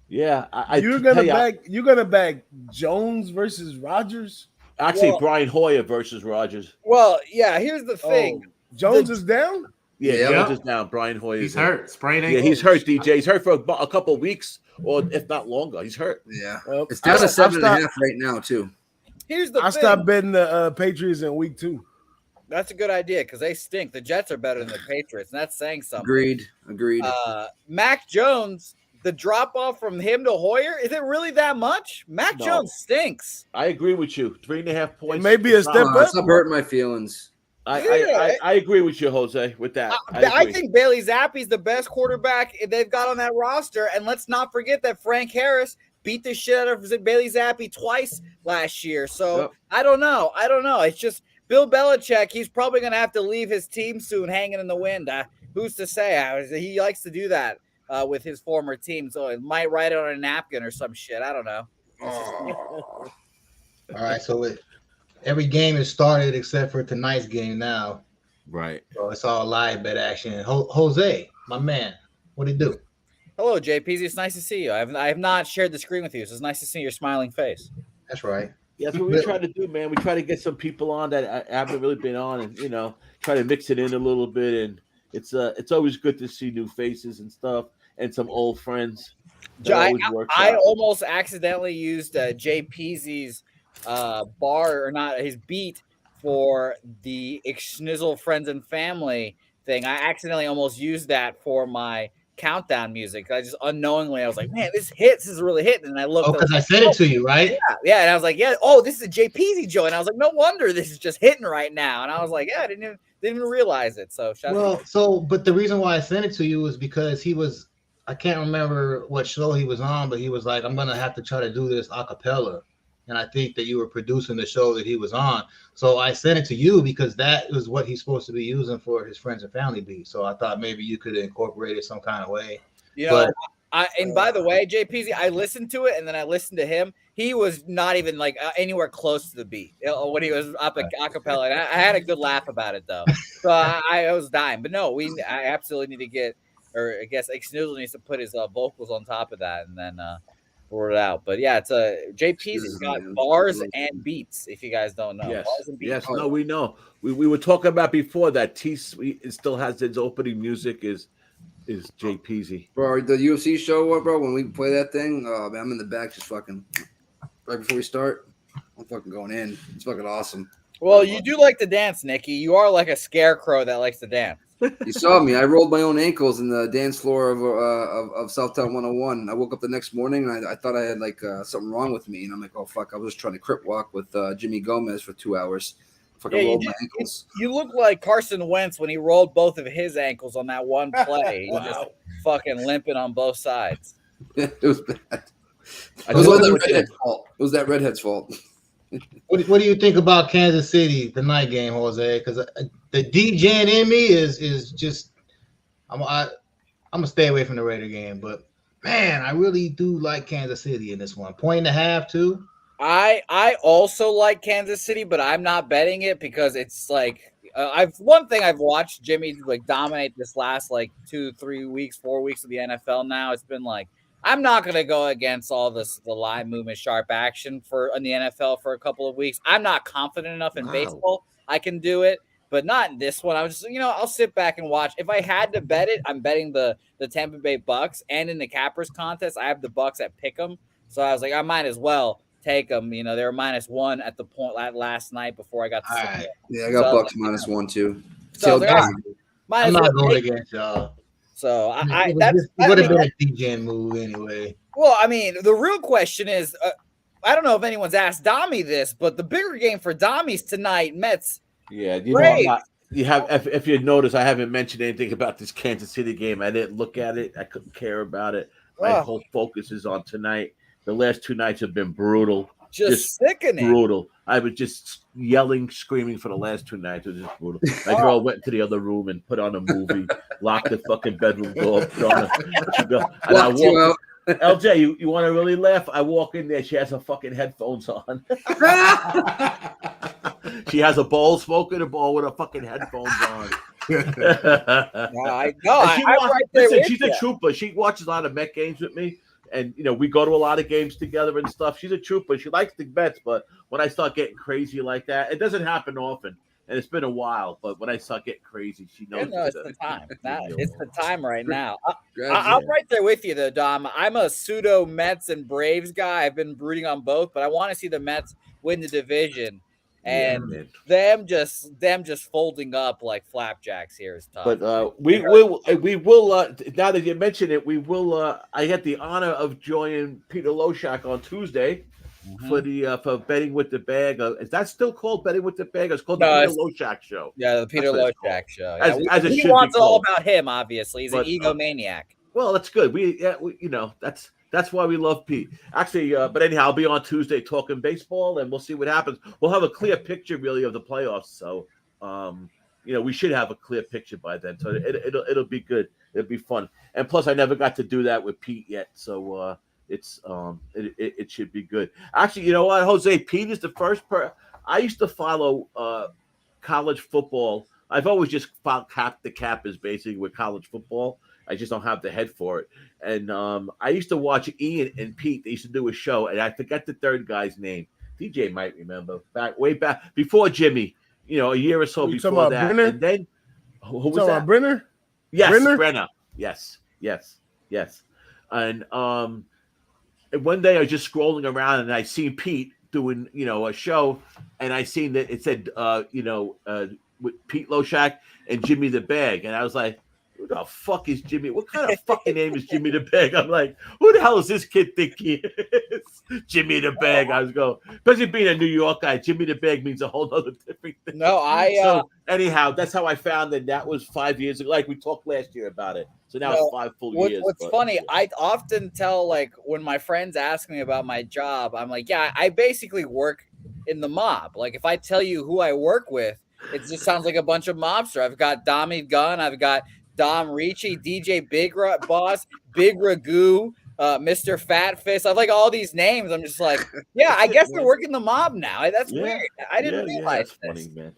Yeah, you're gonna back Jones versus Rodgers. Actually, Brian Hoyer versus Rodgers. Well, yeah. Here's the thing: Jones is down. Yeah, Jones is down. Brian Hoyer. He's hurt. Sprained ankle. Yeah, he's hurt. DJ, he's hurt for a couple of weeks, or if not longer. He's hurt. Yeah, it's down to 7.5 right now too. Here's the thing. I stopped betting the Patriots in week 2. That's a good idea because they stink. The Jets are better than the Patriots, and that's saying something. Agreed. Mac Jones, the drop off from him to Hoyer, is it really that much? Mac Jones stinks. I agree with you. 3.5 points. Maybe a step up. Stop hurting my feelings. I agree with you, Jose, with that. I think Bailey Zappi's the best quarterback they've got on that roster, and let's not forget that Frank Harris beat the shit out of Bailey Zappi twice last year. So I don't know. It's just Bill Belichick, he's probably going to have to leave his team soon hanging in the wind. Who's to say? He likes to do that with his former team, so it might write it on a napkin or some shit. I don't know. All right, so every game is started except for tonight's game now. Right. So it's all live bet action. Jose, my man, what do you do? Hello, JPZ. It's nice to see you. I have not shared the screen with you, so it's nice to see your smiling face. That's right. Yeah, that's what we try to do, man. We try to get some people on that haven't really been on, and try to mix it in a little bit. And it's always good to see new faces and stuff, and some old friends. I almost accidentally used JPZ's bar or not his beat for the Schnizzle Friends and Family thing. I accidentally almost used that for my countdown music. I just unknowingly, I was like, man, this hits. This is really hitting. And I looked. Because I sent it to you, right? Yeah. And I was like, yeah. Oh, this is a JPZ joint. And I was like, no wonder this is just hitting right now. And I was like, yeah, I didn't even realize it. So but the reason why I sent it to you was because I can't remember what show he was on, but he was like, I'm gonna have to try to do this a cappella. And I think that you were producing the show that he was on. So I sent it to you because that was what he's supposed to be using for his Friends and Family beat. So I thought maybe you could incorporate it some kind of way. And by the way, JPZ, I listened to it and then I listened to him. He was not even like anywhere close to the beat when he was up a cappella. And I had a good laugh about it though. So I was dying. But no, I absolutely need to get, or I guess Snoozle needs to put his vocals on top of that and then it out. But yeah, it's JP's got bars and beats. If you guys don't know, yes, bars and beats. Yes, no, we know. We were talking about before that Teece still has his opening music is JPZ. Bro, the UFC show, bro. When we play that thing, man, I'm in the back just fucking right before we start. I'm fucking going in. It's fucking awesome. Well, you do like to dance, Nikki. You are like a scarecrow that likes to dance. You saw me. I rolled my own ankles in the dance floor of Southtown 101. I woke up the next morning and I thought I had like something wrong with me. And I'm like, oh, fuck. I was just trying to crip walk with Jimmy Gomez for 2 hours. Fucking rolled my ankles. You look like Carson Wentz when he rolled both of his ankles on that one play. Wow. Just fucking limping on both sides. It was bad. It was that redhead's fault. What do you think about Kansas City, the night game, Jose? Because the D-Gen in me is just I'm gonna stay away from the Raider game, but man, I really do like Kansas City in this one. 1.5 too. I also like Kansas City, but I'm not betting it because it's like one thing I've watched Jimmy like dominate this last like 2, 3 weeks, 4 weeks of the NFL now. It's been like I'm not going to go against all the line movement, sharp action in the NFL for a couple of weeks. I'm not confident enough in baseball. I can do it, but not in this one. I was just, I'll sit back and watch. If I had to bet it, I'm betting the Tampa Bay Bucks, and in the Cappers contest, I have the Bucks at Pick'em. So I was like, I might as well take them. They were -1 at the point last night before I got to right. Yeah, I got Bucks -1 too. So I'm not going against y'all. So it would have been a D-Gen move anyway. Well, I mean, the real question is, I don't know if anyone's asked Dommy this, but the bigger game for Dommy's tonight, Mets. Yeah, if you notice, I haven't mentioned anything about this Kansas City game. I didn't look at it. I couldn't care about it. My whole focus is on tonight. The last 2 nights have been brutal. Just sickening. Brutal. I was just yelling, screaming for the last 2 nights. It was just brutal. My girl went into the other room and put on a movie, locked the fucking bedroom door, and I walked. LJ, you want to really laugh? I walk in there. She has her fucking headphones on. She has a bowl, smoking a bowl with her fucking headphones on. I know. She's a trooper. She watches a lot of Met games with me. And, we go to a lot of games together and stuff. She's a trooper. She likes the bets, but when I start getting crazy like that, it doesn't happen often. And it's been a while, but when I start getting crazy, she knows. It's the time. It's the time right now. I'm right there with you, though, Dom. I'm a pseudo Mets and Braves guy. I've been rooting on both, but I want to see the Mets win the division. And them just folding up like flapjacks here is tough. But we will now that you mention it, we will. I had the honor of joining Peter Loshak on Tuesday for betting with the bag. Is that still called betting with the bag? It's called the Peter Loshak show. Yeah, the Peter Loshak show. As he wants all about him. Obviously, he's an egomaniac. Well, that's good. That's why we love Pete. Actually, but anyhow, I'll be on Tuesday talking baseball, and we'll see what happens. We'll have a clear picture, really, of the playoffs. So, we should have a clear picture by then. So it'll be good. It'll be fun. And plus, I never got to do that with Pete yet. So it should be good. Actually, you know what, Jose? Pete is the first person. I used to follow college football. I've always just followed the Cappers basically with college football. I just don't have the head for it. And I used to watch Ian and Pete. They used to do a show, and I forgot the third guy's name. DJ might remember. Way back before Jimmy, a year or so before that. Brenner? And then who was that? About Brenner? Yes, Brenner. Yes. And one day I was just scrolling around, and I seen Pete doing, a show, and I seen that it said, with Pete Loshak and Jimmy the Bag, and I was like, who the fuck is Jimmy? What kind of fucking name is Jimmy the Bag? I'm like, who the hell does this kid think he is? Jimmy the Bag. I was going, especially being a New York guy, Jimmy the Bag means a whole other different thing. So anyhow, that's how I found that was 5 years ago. Like we talked last year about it. So now it's 5 full years. What's funny, I often tell, like, when my friends ask me about my job, I'm like, yeah, I basically work in the mob. Like, if I tell you who I work with, it just sounds like a bunch of mobster. I've got DommyGun, I've got DommyGunRici Dj Bigboss, Big Ragoo, Mr. Fat Fist. I like all these names. I'm just like, yeah, I guess they're working the mob now. That's weird. I didn't realize this. Funny, man.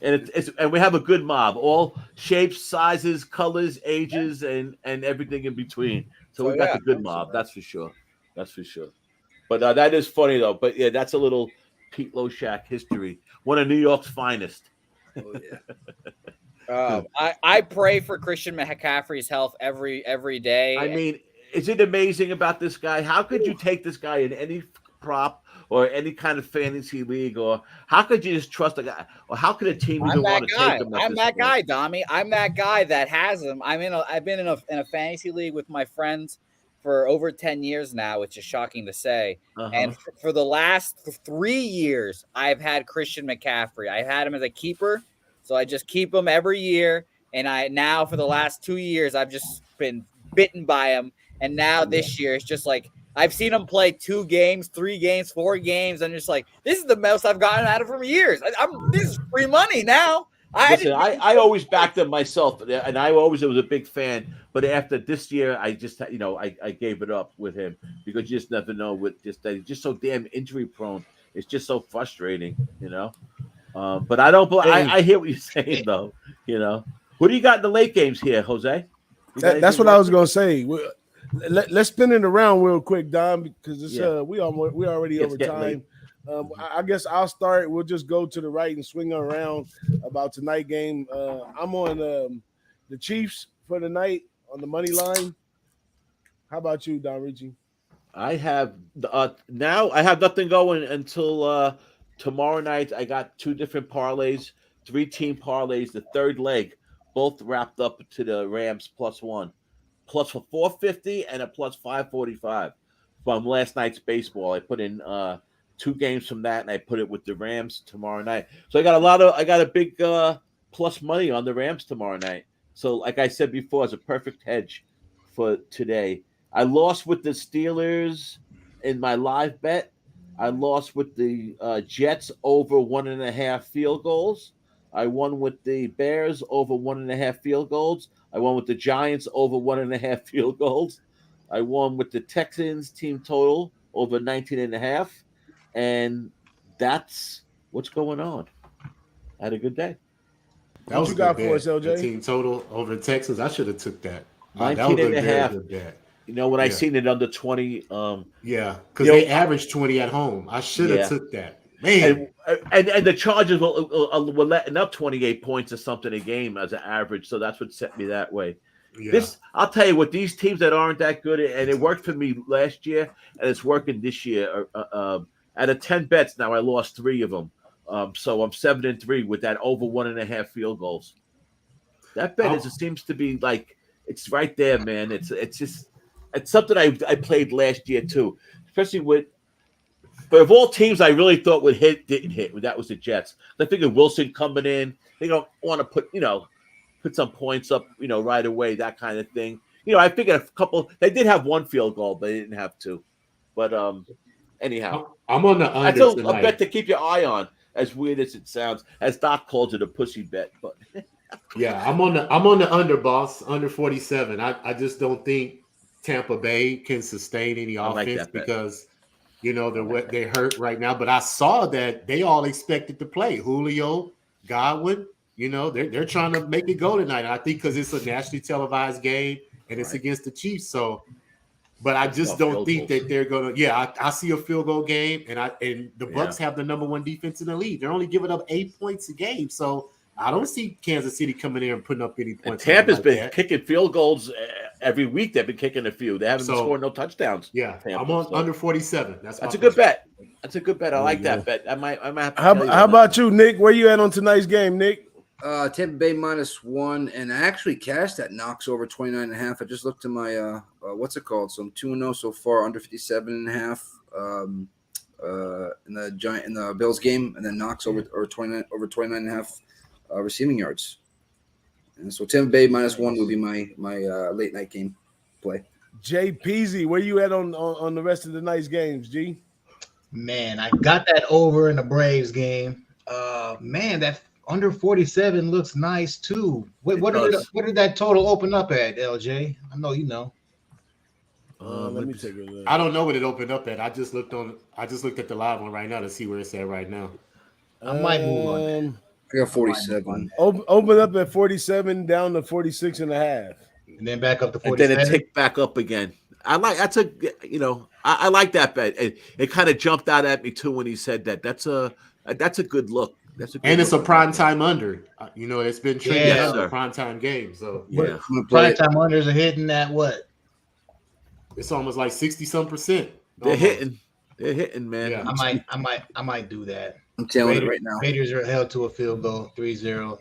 And we have a good mob, all shapes, sizes, colors, ages, and everything in between. So we got the good mob. That's for sure. But that is funny though. But yeah, that's a little Pete Loshak history. One of New York's finest. Oh yeah. I pray for Christian McCaffrey's health every day. I mean, is it amazing about this guy? How could you take this guy in any prop or any kind of fantasy league, or how could you just trust a guy, or how could a team even want to take him? I'm that guy, Dommy. I'm that guy that has him. I've been in a fantasy league with my friends for over 10 years now, which is shocking to say. And for the last 3 years, I've had Christian McCaffrey. I had him as a keeper, so I just keep him every year. And now for the last 2 years, I've just been bitten by him. And now this year, it's just like I've seen him play 2 games, 3 games, 4 games. I'm just like, this is the most I've gotten out of him for years. This is free money now. I always backed him myself, and I always was a big fan. But after this year, I just I gave it up with him because you just never know. With he's just so damn injury prone. It's just so frustrating, But I don't. I hear what you're saying though. What do you got in the late games here, Jose? That's what I was gonna say. Let's spin it around real quick, Dom, because it's we already over time. I guess I'll start. We'll just go to the right and swing around about tonight's game. I'm on the Chiefs for the night on the money line. How about you, DommyGunRici? I have now. I have nothing going until tomorrow night. I got 2 different parlays, 3-team parlays. The third leg, both wrapped up to the Rams +1, plus for 450 and a plus 545 from last night's baseball. I put in 2 games from that, and I put it with the Rams tomorrow night. So I got a big plus money on the Rams tomorrow night. So like I said before, it's a perfect hedge for today. I lost with the Steelers in my live bet. I lost with the Jets over 1.5 field goals. I won with the Bears over 1.5 field goals. I won with the Giants over 1.5 field goals. I won with the Texans team total over 19.5. And that's what's going on. I had a good day. That was what you got for us, LJ? The team total over Texas. I should have took that. 19.5. When I seen it under 20. Because they averaged 20 at home. I should have took that. Man. And the Chargers were letting up 28 points or something a game as an average. So that's what set me that way. Yeah. I'll tell you what, these teams that aren't that good, and it worked for me last year, and it's working this year. Out of 10 bets now, I lost 3 of them. So I'm 7-3 with that over 1.5 field goals. That bet seems to be like it's right there, man. It's something I played last year too, especially but of all teams I really thought would hit, didn't hit. That was the Jets. I figured Wilson coming in, they don't want to put some points up, right away, that kind of thing. I figured a couple. They did have 1 field goal, but they didn't have 2. But anyhow, I'm on the under tonight. A bet to keep your eye on. As weird as it sounds, as Doc calls it, a pussy bet. But I'm on the under, boss, under 47. I just don't think Tampa Bay can sustain any offense because they're hurt right now. But I saw that they all expected to play. Julio, Godwin, they're trying to make it go tonight. I think because it's a nationally televised game and it's against the Chiefs, so. But I just don't think that they're gonna. Yeah, I see a field goal game, and the Bucks have the number 1 defense in the league. They're only giving up 8 points a game, so I don't see Kansas City coming in and putting up any points. And Tampa's been kicking field goals every week. They've been kicking a few. They haven't scored no touchdowns. Yeah, I'm on under 47. That's a good bet. That's a good bet. I like that bet. I might have to how about you, Nick? Where you at on tonight's game, Nick? Tampa Bay -1, and I actually cashed that Knox over 29.5. I just looked to my what's it called? So I'm 2-0 so far, under 57.5 in the Bills game, and then Knox over 29.5 receiving yards. And so Tampa Bay -1 will be my late night game play. Jay Peasy, where you at on the rest of the night's games, G? Man, I got that over in the Braves game. Man, that under 47 looks nice too. What did that total open up at, LJ? I know you know. Let me take a look. I don't know what it opened up at. I just looked at the live one right now to see where it's at right now. I might move on that. I got 47. Open up at 47, down to 46.5. And then back up to 47. And then it ticked back up again. I like that bet. It kind of jumped out at me too when he said that. That's a good look. It's a prime time under. It's been trending as a prime time game. So prime time unders are hitting at what? It's almost like 60-some%. They're hitting. They're hitting, man. Yeah. I might do that. I'm telling you right now. Raiders are held to a field goal, 3-0.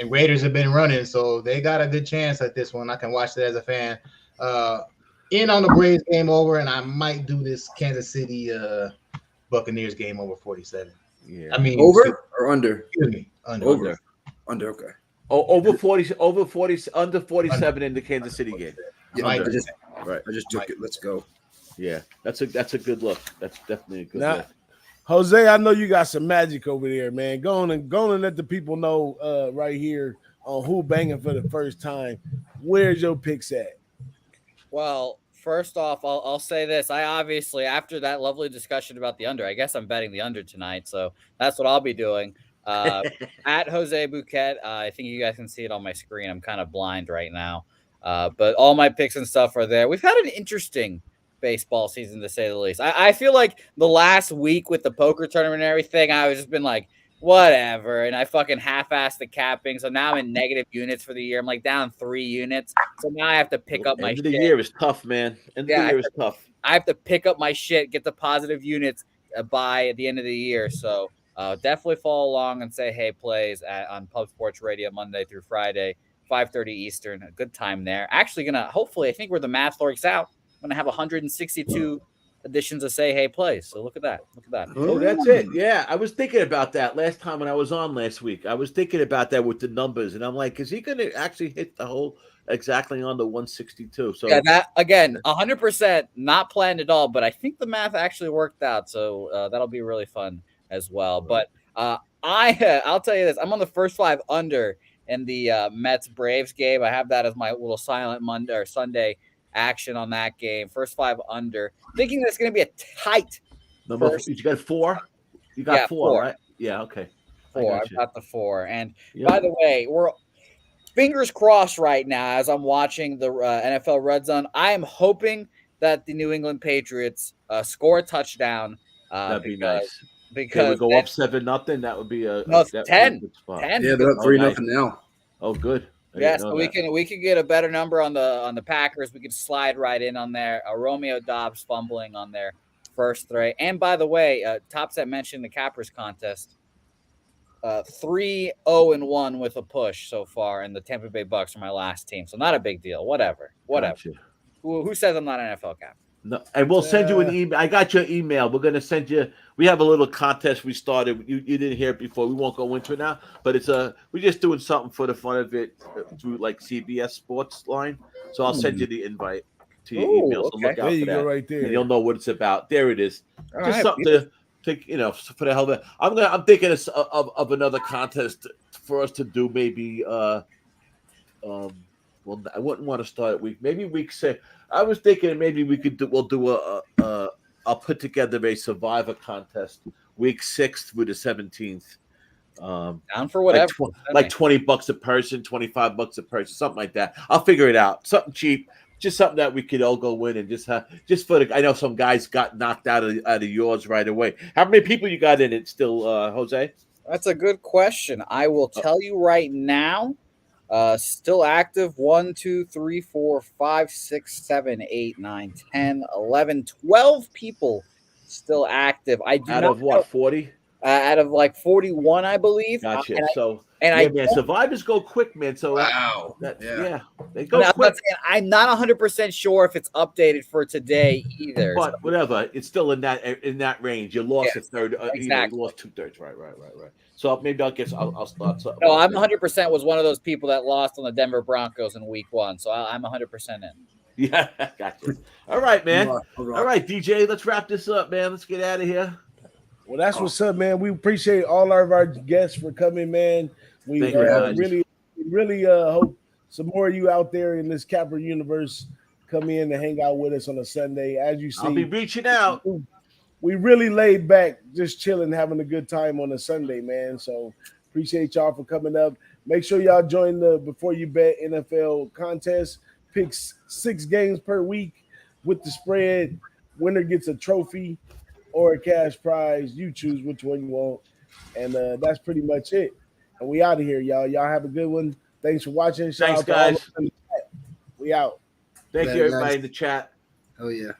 And Raiders have been running, so they got a good chance at this one. I can watch that as a fan. In on the Braves game over, and I might do this Kansas City Buccaneers game over 47. Yeah. I mean Over or under? Excuse me. Under. Under. Okay. Oh, over 40, under 47 in the Kansas City game. Yeah, Might I do just that. took it. Let's go. Yeah, that's a good look. That's definitely a good look. Jose, I know you got some magic over there, man. Go on and let the people know right here on Who-Bangin for the first time. Where's your picks at? Well, first off, I'll say this. I obviously, after that lovely discussion about the under, I guess I'm betting the under tonight. So that's what I'll be doing. At Jose Bouquet, I think you guys can see it on my screen. I'm kind of blind right now. But all my picks and stuff are there. We've had an interesting baseball season, to say the least. I feel like the last week with the poker tournament and everything, I was just been like, whatever. And I fucking half-assed the capping. So now I'm in negative units for the year. I'm like down 3 units. So now I have to pick up my End shit. of the year is tough, man. End of the year is tough. I have to pick up my shit, get the positive units by at the end of the year. So definitely follow along and say hey plays on Pub Sports Radio Monday through Friday, 5:30 Eastern. A good time there. Actually gonna hopefully, I think where the math works out, I'm gonna have 162 editions of Say Hey plays. So look at that. Oh, that's it. Yeah, I was thinking about that last time when I was on last week. I was thinking about that with the numbers, and I'm like, is he gonna actually hit the whole exactly on the 162? So yeah, that again, 100% not planned at all, but I think the math actually worked out. So that'll be really fun as well. But I'll tell you this: I'm on the first 5 under in the Mets Braves game. I have that as my little silent Monday or Sunday action on that game. First 5 under, thinking that's going to be a tight. You got 4. You got 4, right? Yeah. Okay. 4. I've got the 4. And by the way, we're fingers crossed right now as I'm watching the NFL Red Zone. I am hoping that the New England Patriots score a touchdown. That'd be nice. Because we go up 7-0. That would be a 10. 10. Yeah, they're up 3-0 now. Oh, good. Yeah, so we can get a better number on the Packers. We can slide right in on there. Romeo Doubs fumbling on their first 3. And by the way, Topset mentioned the Cappers contest. 3-0-1 with a push so far, and the Tampa Bay Bucks are my last team. So not a big deal. Whatever. Gotcha. Who says I'm not an NFL cap? No, and we'll send you an email. I got your email. We're gonna send you. We have a little contest we started. You didn't hear it before. We won't go into it now, but it's we're just doing something for the fun of it through like CBS Sports line. So I'll send you the invite to your email. So look out for that. Go right there. And you'll know what it's about. There it is. All just right, something to for the hell of it. I'm thinking of another contest for us to do. Maybe well, I wouldn't want to start week. Maybe week 6. I was thinking maybe we'll do I'll put together a Survivor contest week 6 through the 17th. Down for whatever. Like $20 a person, $25 a person, something like that. I'll figure it out. Something cheap, just something that we could all go win and just for the. I know some guys got knocked out of yours right away. How many people you got in it still, Jose? That's a good question. I will tell you right now. Still active 1, 2, 3, 4, 5, 6, 7, 8, 9, 10, 11, 12 people still active. I do out of what 40? Out of like 41, I believe. Gotcha. Man, survivors go quick, man. So wow, they go quick. I'm not 100% sure if it's updated for today either. But whatever, it's still in that range. You lost a third. Exactly. You lost 2/3. Right. So maybe I'll start something. No, I'm 100% was one of those people that lost on the Denver Broncos in week 1. So I'm 100% in. Yeah, gotcha. All right, man. All right, DJ, let's wrap this up, man. Let's get out of here. Well, that's what's up, man. We appreciate all of our guests for coming, man. We really hope some more of you out there in this Capper universe come in and hang out with us on a Sunday. As you see, I'll be reaching out. We really laid back, just chilling, having a good time on a Sunday, man. So appreciate y'all for coming up. Make sure y'all join the Before You Bet NFL contest. Pick 6 games per week with the spread. Winner gets a trophy or a cash prize. You choose which one you want. And that's pretty much it. And we out of here, y'all. Y'all have a good one. Thanks for watching. Thanks, guys. We out. Thank you, everybody in the chat. Oh, yeah.